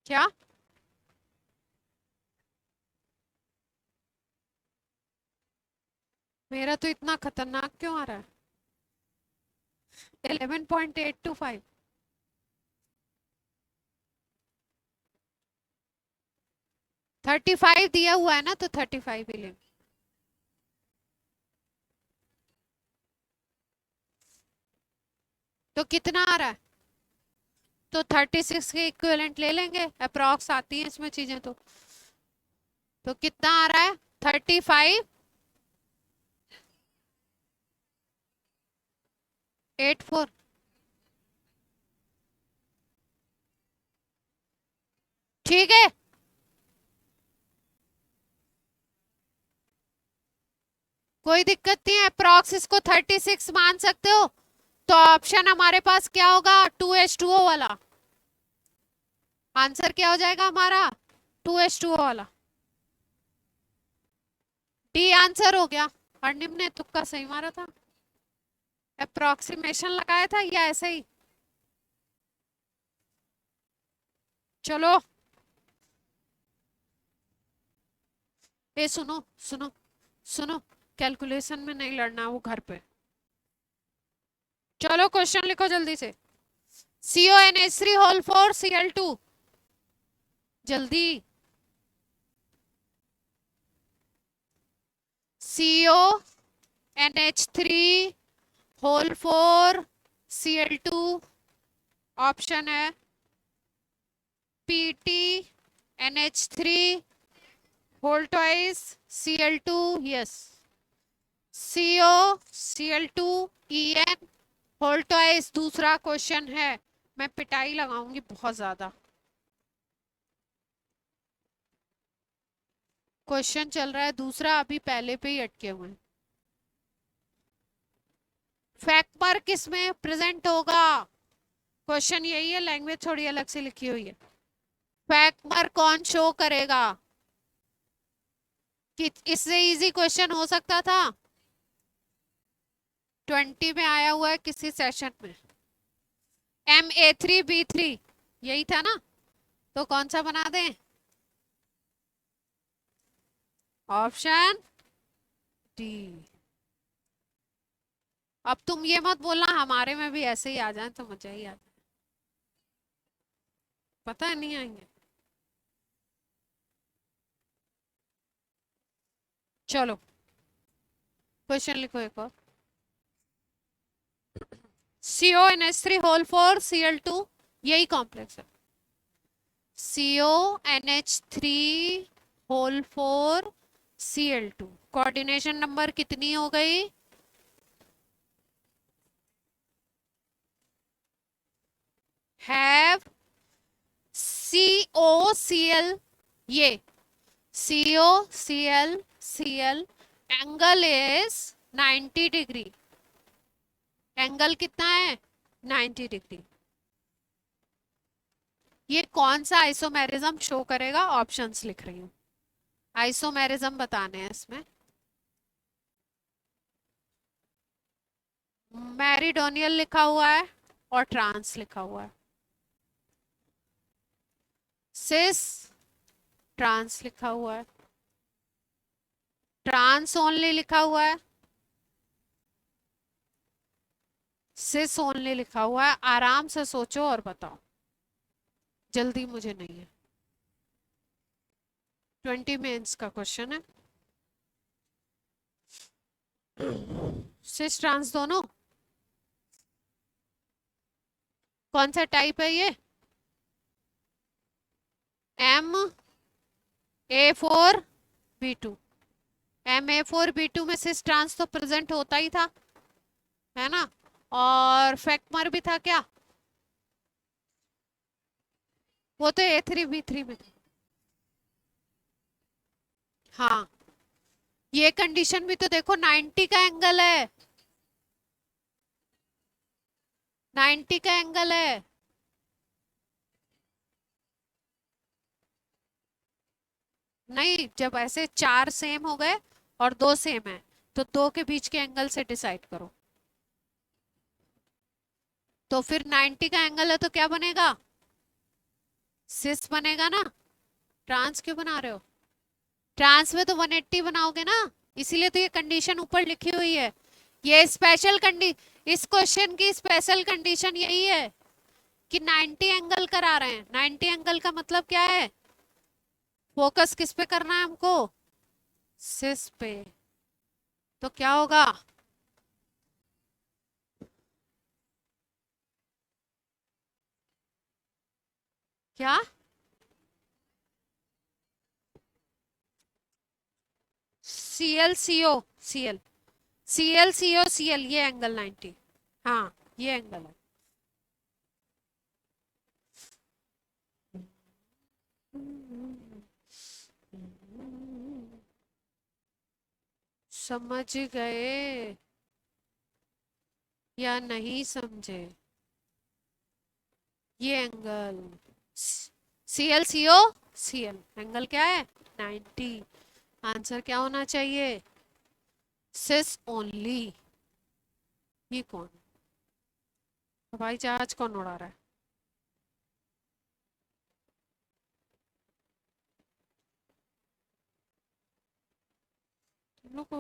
क्या? मेरा तो इतना खतरनाक क्यों आ रहा है, 11.825। 35 दिया हुआ है ना, तो 35 ही लेंगे। तो कितना आ रहा है? तो 36 के इक्विवेलेंट ले लेंगे, अप्रॉक्स आती है इसमें चीजें। तो कितना आ रहा है? 35 84। ठीक है, कोई दिक्कत नहीं है, अप्रॉक्स इसको 36 मान सकते हो। तो ऑप्शन हमारे पास क्या होगा? 2H2O वाला। आंसर क्या हो जाएगा हमारा? 2H2O वाला। डी आंसर हो गया। अर्निम ने तुक्का सही मारा था, अप्रोक्सीमेशन लगाया था या ऐसे ही? चलो, ए सुनो सुनो सुनो, कैलकुलेशन में नहीं लड़ना, वो घर पे। चलो क्वेश्चन लिखो जल्दी से। CONH3 होल 4 Cl2, जल्दी। CONH3 होल 4 Cl2, ऑप्शन है PTNH3 whole twice Cl2, yes. COCl2En whole twice दूसरा क्वेश्चन है। मैं पिटाई लगाऊंगी बहुत ज्यादा। क्वेश्चन चल रहा है दूसरा, अभी पहले पे ही अटके हुए हैं। फैक्ट पर किस में प्रेजेंट होगा? क्वेश्चन यही है, लैंग्वेज थोड़ी अलग से लिखी हुई है। फैक्ट पर कौन शो करेगा? कि इससे इजी क्वेश्चन हो सकता था? 20 में आया हुआ है किसी सेशन में। Ma3B3 यही था ना? तो कौन सा बना दें? Option D. अब तुम ये मत बोलना हमारे में भी ऐसे ही आ जाए तो मजा ही आ जाए। पता है नहीं आएंगे। चलो क्वेश्चन लिखो एक और। CONH3 होल 4 Cl2, यही कॉम्प्लेक्स है। CONH3 whole 4 Cl2, coordination number कितनी हो गई? हैव COCl, ये COCl angle is 90 degree. Angle कितना है? 90 डिग्री। ये कौन सा आइसोमेरिज्म शो करेगा? ऑप्शंस लिख रही हूँ, आइसोमेरिज्म बताने हैं इसमें। मैरिडोनियल लिखा हुआ है और ट्रांस लिखा हुआ है। सिस ट्रांस लिखा हुआ है, ट्रांस ओनली लिखा हुआ है, सिस ओनली लिखा हुआ है। आराम से सोचो और बताओ, जल्दी मुझे नहीं है। 20 मेंस का क्वेश्चन है। सिस ट्रांस दोनों, कौन सा टाइप है ये? MA4B2। MA4B2 में सिस ट्रांस तो प्रेजेंट होता ही था, है ना? और फैक्मर भी था क्या? वो तो A3B3 में था। हाँ, ये कंडीशन भी तो देखो, 90 का एंगल है, 90 का एंगल है। नहीं, जब ऐसे चार सेम हो गए और दो सेम है, तो दो के बीच के एंगल से डिसाइड करो। तो फिर 90 का एंगल है तो क्या बनेगा? सिस बनेगा ना। ट्रांस क्यों बना रहे हो? ट्रांस में तो 180 बनाओगे ना, इसीलिए तो ये कंडीशन ऊपर लिखी हुई है। ये स्पेशल इस क्वेश्चन की स्पेशल कंडीशन यही है कि 90 एंगल करा रहे हैं। 90 एंगल का मतलब क्या है? फोकस किस पे करना है हमको? सिस पे। तो क्या होगा? क्या? CL CO CL CL CO CL, ये एंगल 90। हाँ, ये एंगल है। समझ गए या नहीं समझे? ये angle CL CO CL angle क्या है? 90। आंसर क्या होना चाहिए? सिस ओनली। ये कौन? हवाई जहाज कौन उड़ा रहा है? तुम लोग को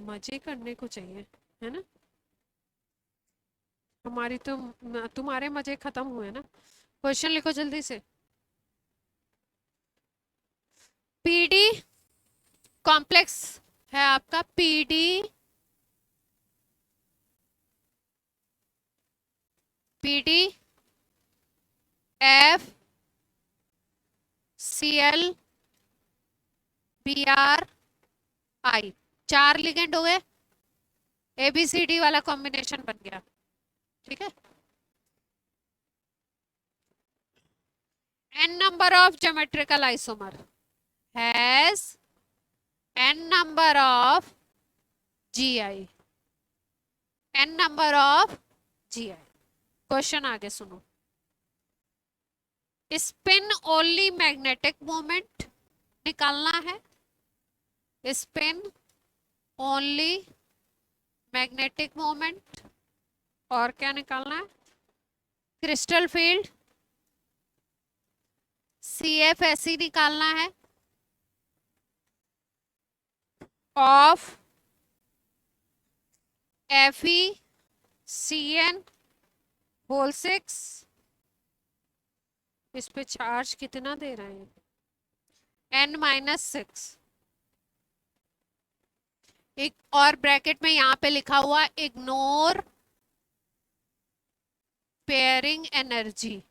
मजे करने को चाहिए, है ना? हमारी तो, तुम्हारे मजे खत्म हुए ना। क्वेश्चन लिखो जल्दी से। पीडी कॉम्प्लेक्स है आपका। पीडी FCl BrI, 4 लिगेंड हो गए। ABCD वाला कॉम्बिनेशन बन गया। ठीक है। n number of geometrical isomer has n number of GI, n number of GI। Question आगे सुनो। स्पिन ओनली मैग्नेटिक मोमेंट निकालना है। स्पिन ओनली मैग्नेटिक मोमेंट, और क्या निकालना है? क्रिस्टल फील्ड CFSE निकालना है ऑफ FeCN6। इस पे चार्ज कितना दे रहे हैं? N-6। एक और ब्रैकेट में यहां पे लिखा हुआ ignore pairing energy.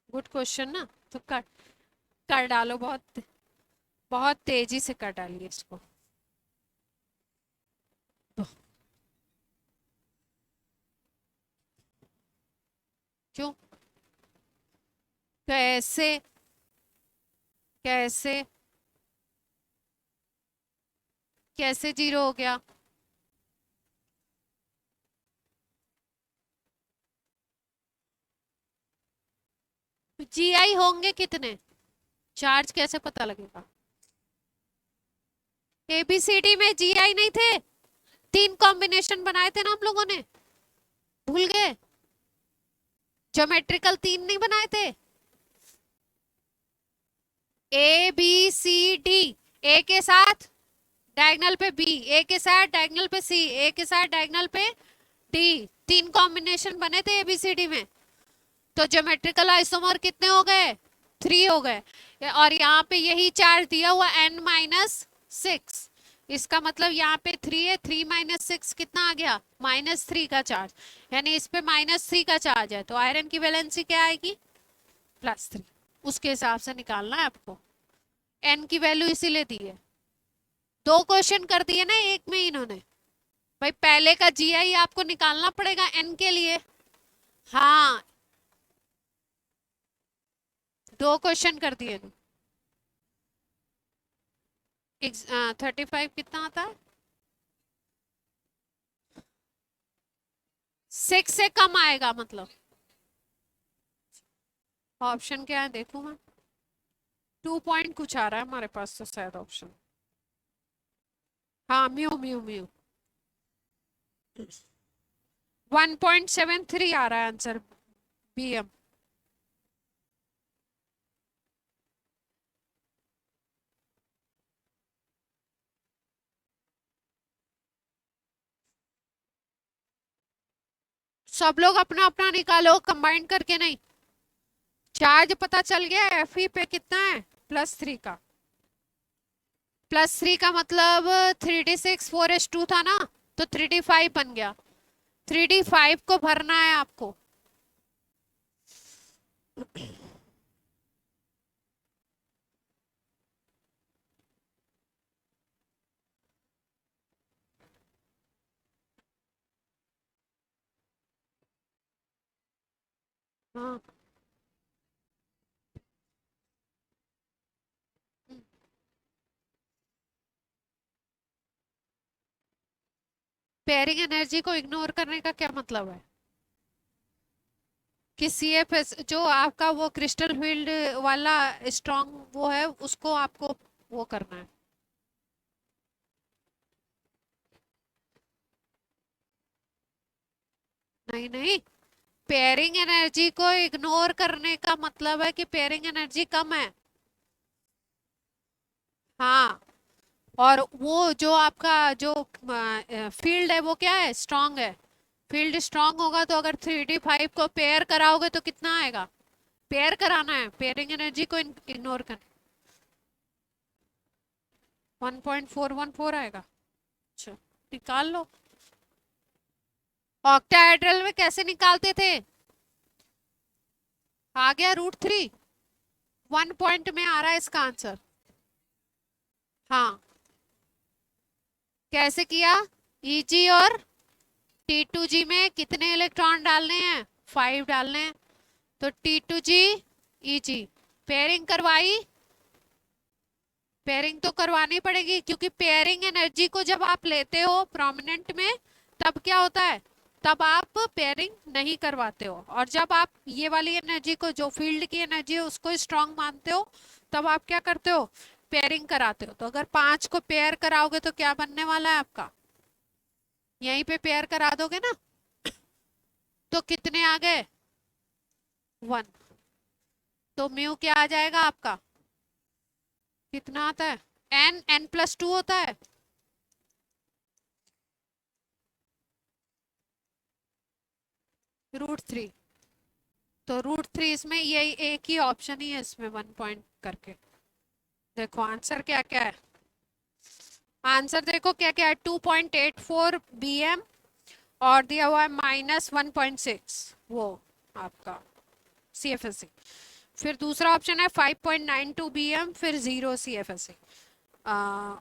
Good question ना? तो कर डालो, बहुत बहुत तेजी से कर डालिए इसको। क्यों? कैसे? कैसे? कैसे 0 हो गया? GI होंगे कितने? चार्ज कैसे पता लगेगा? ABCD में GI नहीं थे? 3 कॉम्बिनेशन बनाए थे ना हम लोगों ने, भूल गए? ज्योमेट्रिकल 3 नहीं बनाए थे? ABCD, A के साथ डायगोनल पे B, A के साथ डायगोनल पे C, A के साथ डायगोनल पे D। 3 कॉम्बिनेशन बने थे ABCD में। तो ज्योमेट्रिकल आइसोमर कितने हो गए? 3 हो गए। और यहाँ पे यही चार्ज दिया हुआ N-6। इसका मतलब यहाँ पे 3 है, 3 - 6 कितना आ गया? -3 का चार्ज। यानी इस पे -3 का चार्ज है, तो आयरन की वैलेंसी क्या आएगी? +3। उसके हिसाब से निकालना है आपको। N की वैल्यू इसीलिए दी है। 2 क्वेश्चन कर दिए ना एक में इन्होंने। भाई पहले का GI आपको निकालना पड़ेगा N के लिए। हाँ, 2 क्वेश्चन कर दिए। 35 कितना आता है? 6 से कम आएगा मतलब। ऑप्शन क्या है देखूं मैं? 2 पॉइंट कुछ आ रहा है हमारे पास तो शायद ऑप्शन। हाँ, म्यू म्यू म्यू 1.73 आ रहा है आंसर। BM। सब लोग अपना अपना निकालो, कंबाइन करके नहीं। चार्ज पता चल गया Fe पे कितना है? +3 का। +3 का मतलब 3d6 4s2 था ना, तो 3d5 बन गया। 3D5 को भरना है आपको। हाँ, पेयरिंग एनर्जी को इग्नोर करने का क्या मतलब है? कि CFS जो आपका वो क्रिस्टल फील्ड वाला स्ट्रॉन्ग वो है, उसको आपको वो करना है। नहीं नहीं, पेयरिंग एनर्जी को इग्नोर करने का मतलब है कि पेयरिंग एनर्जी कम है। हाँ, और वो जो आपका जो फील्ड है वो क्या है, स्ट्रांग है। फील्ड स्ट्रांग होगा तो अगर 3D5 को पेयर कराओगे तो कितना आएगा? पेयर कराना है, पेयरिंग एनर्जी को इग्नोर कर। 1.414 आएगा। अच्छा, निकाल लो। ऑक्टाहेड्रल में कैसे निकालते थे? आ गया √3। 1 पॉइंट में आ रहा है इसका आंसर। हाँ, कैसे किया? EG और T2G में कितने इलेक्ट्रॉन डालने हैं? 5 डालने हैं। तो T2G EG पेयरिंग करवाई। पेयरिंग तो करवानी पड़ेगी क्योंकि पेयरिंग एनर्जी को जब आप लेते हो प्रोमिनेंट में, तब क्या होता है? तब आप पेयरिंग नहीं करवाते हो, और जब आप ये वाली एनर्जी को, जो फील्ड की एनर्जी है, उसको स्ट्रांग मानते हो, तब आप क्या करते हो? पेयरिंग कराते हो। तो अगर 5 को पेयर कराओगे तो क्या बनने वाला है आपका? यहीं पे पेयर करा दोगे ना, तो कितने आ गए? 1। तो म्यू क्या आ जाएगा आपका? कितना आता है? n+2 होता है। √3। तो √3 इसमें यही एक ही ऑप्शन ही है इसमें, 1 पॉइंट करके। देखो आंसर क्या क्या है। आंसर देखो क्या क्या है, 2.84 BM, और दिया हुआ है -1.6 वो आपका CFSE। फिर दूसरा ऑप्शन है 5.92 BM, फिर 0 CFSE।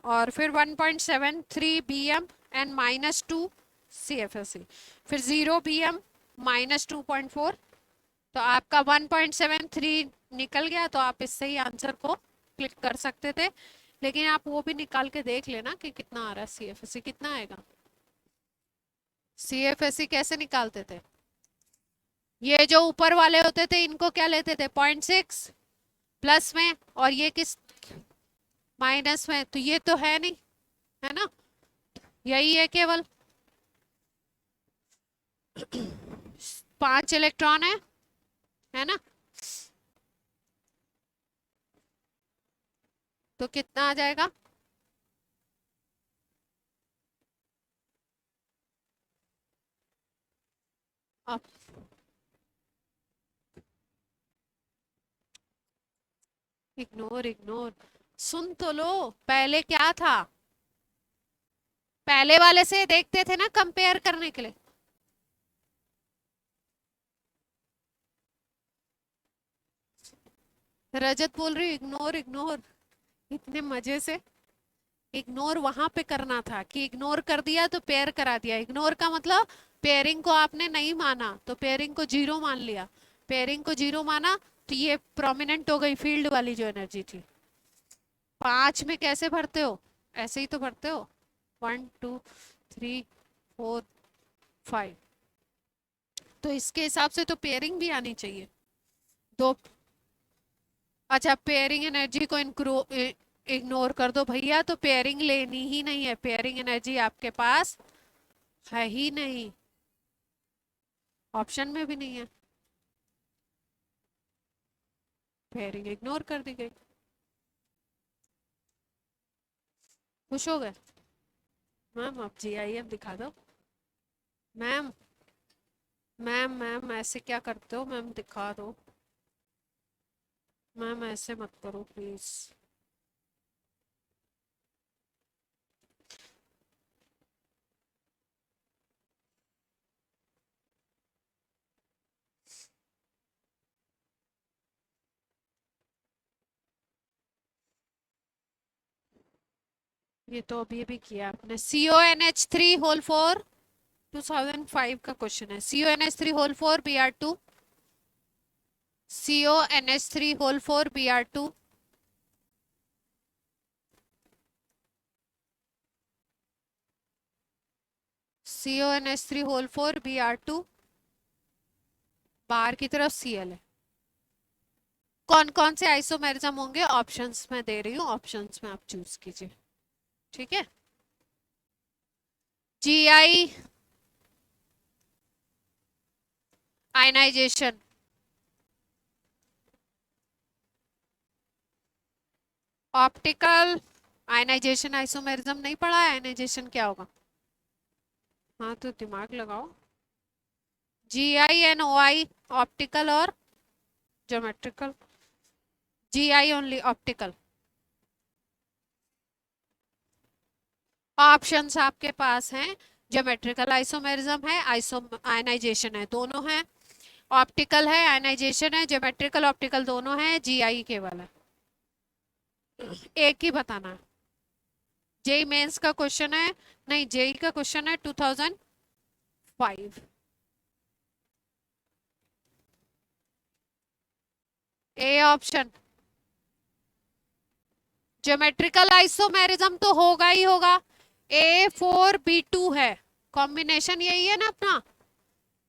और फिर 1.73 BM एंड -2 CFSE। फिर 0 BM -2.4। तो आपका 1.73 निकल गया, तो आप इससे ही आंसर को क्लिक कर सकते थे। लेकिन आप वो भी निकाल के देख लेना कि कितना आ रहा है CFSE, कितना आएगा। CFSE कैसे निकालते थे? ये जो ऊपर वाले होते थे इनको क्या लेते थे? 0.6 प्लस में, और ये किस माइनस में, तो ये तो है नहीं, है ना? यही है केवल। 5 इलेक्ट्रॉन है ना? तो कितना आ जाएगा? अब इग्नोर इग्नोर, सुन तो लो। पहले क्या था? पहले वाले से देखते थे ना कंपेयर करने के लिए। रजत बोल रही इग्नोर इग्नोर, इतने मजे से। इग्नोर वहां पे करना था कि इग्नोर कर दिया तो पेयर करा दिया। इग्नोर का मतलब पेयरिंग को आपने नहीं माना, तो पेयरिंग को 0 मान लिया। पेयरिंग को 0 माना तो ये प्रोमिनेंट हो गई फील्ड वाली जो एनर्जी थी। 5 में कैसे भरते हो? ऐसे ही तो भरते हो। 1 2 3 4 5। तो इसके हिसाब से तो पेयरिंग भी आनी चाहिए। दो। अच्छा, पेयरिंग एनर्जी को इग्नोर कर दो भैया, तो पेयरिंग लेनी ही नहीं है। पेयरिंग एनर्जी आपके पास है ही नहीं, ऑप्शन में भी नहीं है। पेयरिंग इग्नोर कर दी गई। खुश हो गए? मैम आप GIF दिखा दो। मैम, मैम ऐसे क्या करते हो मैम, दिखा दो। मैम ऐसे मत करो प्लीज। ये तो अभी अभी किया आपने। CONH3 होल 4 2005 का क्वेश्चन है। CONH3 whole 4 Br2, CONH3 whole 4 Br2, CONH3 whole 4 Br2, बाहर की तरफ Cl है। कौन कौन से आइसोमेरिज्म होंगे ऑप्शंस में दे रही हूँ, ऑप्शंस में आप चूज कीजिए। ठीक है। GI ionization, optical ionization isomerism नहीं पढ़ा है, आयनाइजेशन क्या होगा? हाँ तो दिमाग लगाओ। GI and OI ऑप्टिकल और geometrical. GI only optical. Options आपके पास हैं, ज्योमेट्रिकल आइसोमेरिज्म है, आइसो आयनाइजेशन है, दोनों है। ऑप्टिकल है, आयनाइजेशन है, ज्योमेट्रिकल ऑप्टिकल दोनों है, GI केवल है। एक ही बताना है। जेई मेंस का क्वेश्चन है, नहीं जेई का क्वेश्चन है 2005। A option. ज्योमेट्रिकल आइसोमेरिज्म तो होगा ही होगा। A4B2 है, कॉम्बिनेशन यही है ना अपना,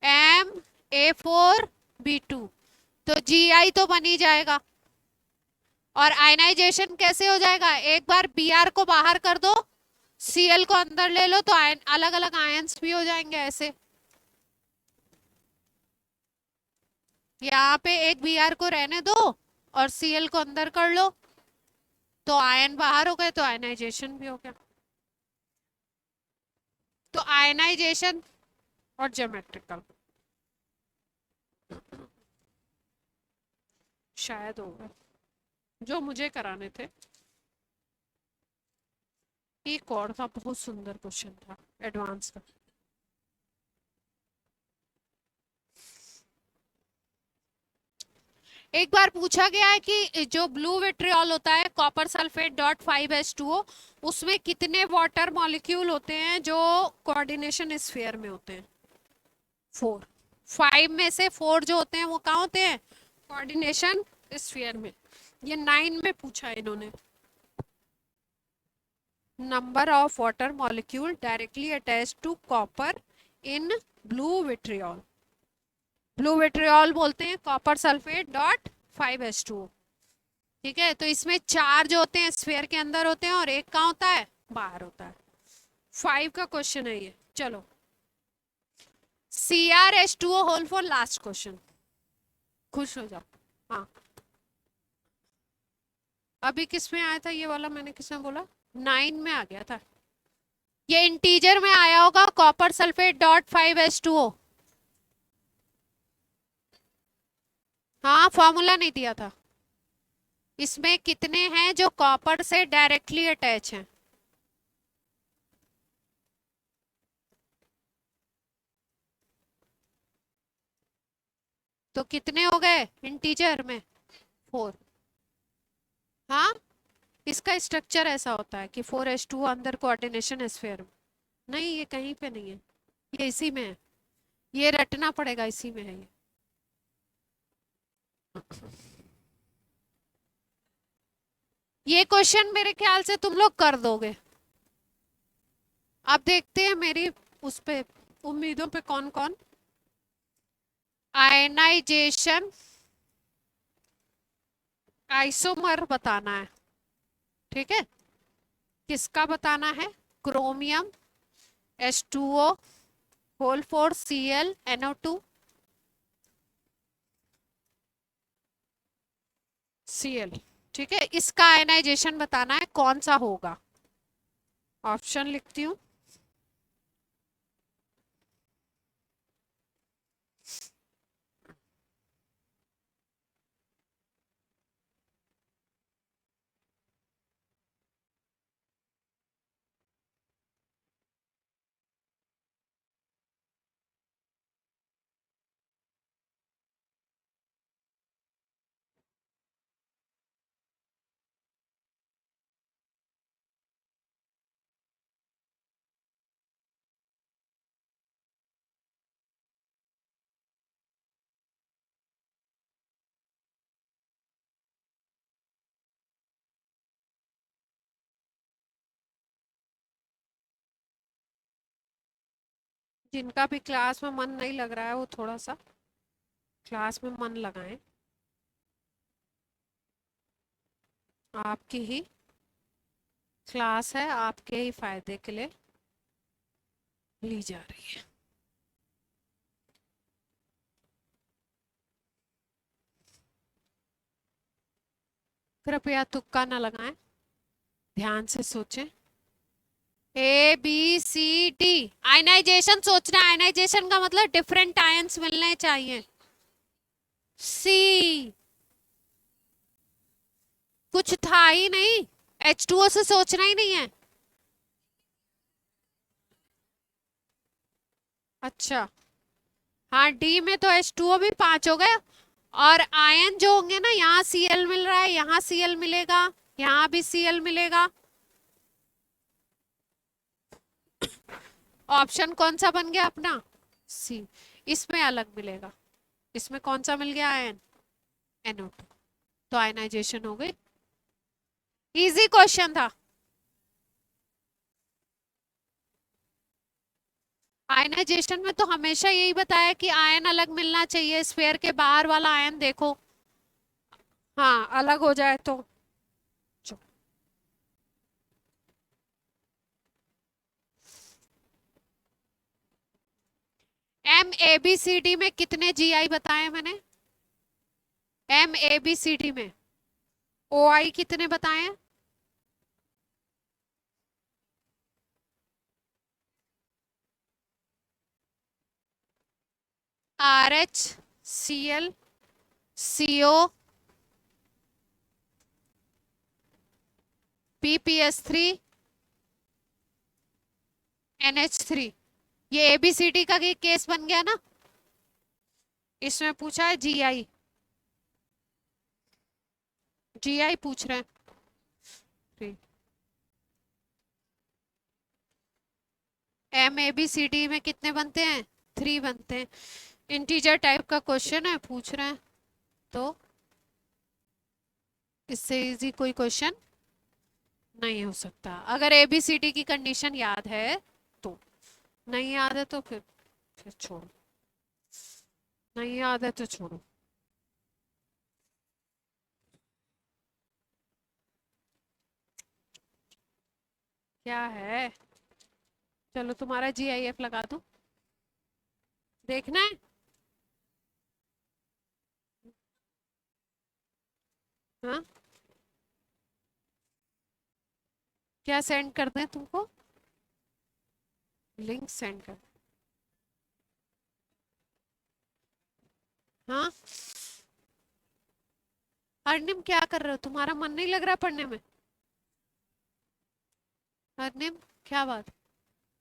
MA4B2, तो GI तो बन ही जाएगा। और आयनाइजेशन कैसे हो जाएगा? एक बार Br को बाहर कर दो, Cl को अंदर ले लो, तो अलग अलग आयंस भी हो जाएंगे ऐसे। यहाँ पे एक Br को रहने दो और Cl को अंदर कर लो, तो आयन बाहर हो गए, तो आयनाइजेशन भी हो गया। तो आयनाइजेशन और ज्योमेट्रिकल शायद होगा जो मुझे कराने थे। एक और था, बहुत सुंदर क्वेश्चन था एडवांस का। एक बार पूछा गया है कि जो ब्लू विट्रियोल होता है कॉपर सल्फेट डॉट 5H2O, उसमें कितने वाटर मॉलिक्यूल होते हैं जो कोऑर्डिनेशन स्फीयर में होते हैं? 4। 5 में से 4 जो होते हैं वो कहाँ होते हैं? कोऑर्डिनेशन स्फीयर में। ये 9 में पूछा है इन्होंने। Number of water molecule directly attach to copper in blue vitriol. Blue vitriol बोलते हैं कॉपर सल्फेट डॉट 5H2O। ठीक है, तो इसमें 4 जो होते हैं स्फीयर के अंदर होते हैं और एक कहाँ होता है? बाहर होता है। 5 का क्वेश्चन है ये। चलो, CrH2O whole for last question. खुश हो जाओ। हाँ, अभी किस में आया था ये वाला, मैंने किसमें बोला? 9 में आ गया था। ये इंटीजर में आया होगा, कॉपर सल्फेट डॉट 5H2O। हाँ, फॉर्मूला नहीं दिया था। इसमें कितने हैं जो कॉपर से डायरेक्टली अटैच हैं? तो कितने हो गए इंटीजर में? 4। हाँ, इसका स्ट्रक्चर ऐसा होता है कि 4H2 अंदर कोऑर्डिनेशन स्फीयर में। नहीं, ये कहीं पे नहीं है, ये इसी में है। ये रटना पड़ेगा, इसी में है ये। ये क्वेश्चन मेरे ख्याल से तुम लोग कर दोगे। अब देखते हैं मेरी उस पे उम्मीदों पे कौन कौन। आयनाइजेशन आइसोमर बताना है। ठीक है, किसका बताना है? Chromium H2O whole 4 ClNO2 Cl। ठीक है, इसका आयनाइजेशन बताना है कौन सा होगा। ऑप्शन लिखती हूँ। जिनका भी क्लास में मन नहीं लग रहा है वो थोड़ा सा क्लास में मन लगाएं। आपकी ही क्लास है, आपके ही फायदे के लिए ली जा रही है। कृपया तुक्का ना लगाएं, ध्यान से सोचें। A B C D. Ionization सोचना, आयनाइजेशन का मतलब डिफरेंट आयंस मिलने चाहिए। सी। कुछ था ही नहीं, H2O से सोचना ही नहीं है। अच्छा, हाँ डी में तो H2O भी 5 हो गए। और आयन जो होंगे ना, यहाँ Cl मिल रहा है, यहाँ Cl मिलेगा, यहाँ भी Cl मिलेगा। ऑप्शन कौन सा बन गया अपना? सी। इसमें अलग मिलेगा, इसमें कौन सा मिल गया आयन? NO2। तो आयनाइजेशन हो गई। इजी क्वेश्चन था। आयनाइजेशन में तो हमेशा यही बताया कि आयन अलग मिलना चाहिए, स्फीयर के बाहर वाला आयन देखो, हाँ अलग हो जाए तो। MABCD में कितने GI बताए मैंने? MABCD में OI कितने बताए हैं? RH, Cl, CO, PPS3, NH3। ये ABCD का केस बन गया ना। इसमें पूछा है GI, GI पूछ रहे हैं। MABCD में कितने बनते हैं? 3 बनते हैं। इंटीजर टाइप का क्वेश्चन है, पूछ रहे हैं तो इससे इजी कोई क्वेश्चन नहीं हो सकता। अगर ABCD की कंडीशन याद है तो, नहीं याद है तो फिर छोड़ो, नहीं याद है तो छोड़ो। क्या है? चलो तुम्हारा GIF लगा दूं, देखना है। हाँ, क्या सेंड कर दें तुमको? लिंक सेंड कर। हाँ, अर्निम क्या कर रहे हो? तुम्हारा मन नहीं लग रहा पढ़ने में? अर्निम क्या बात?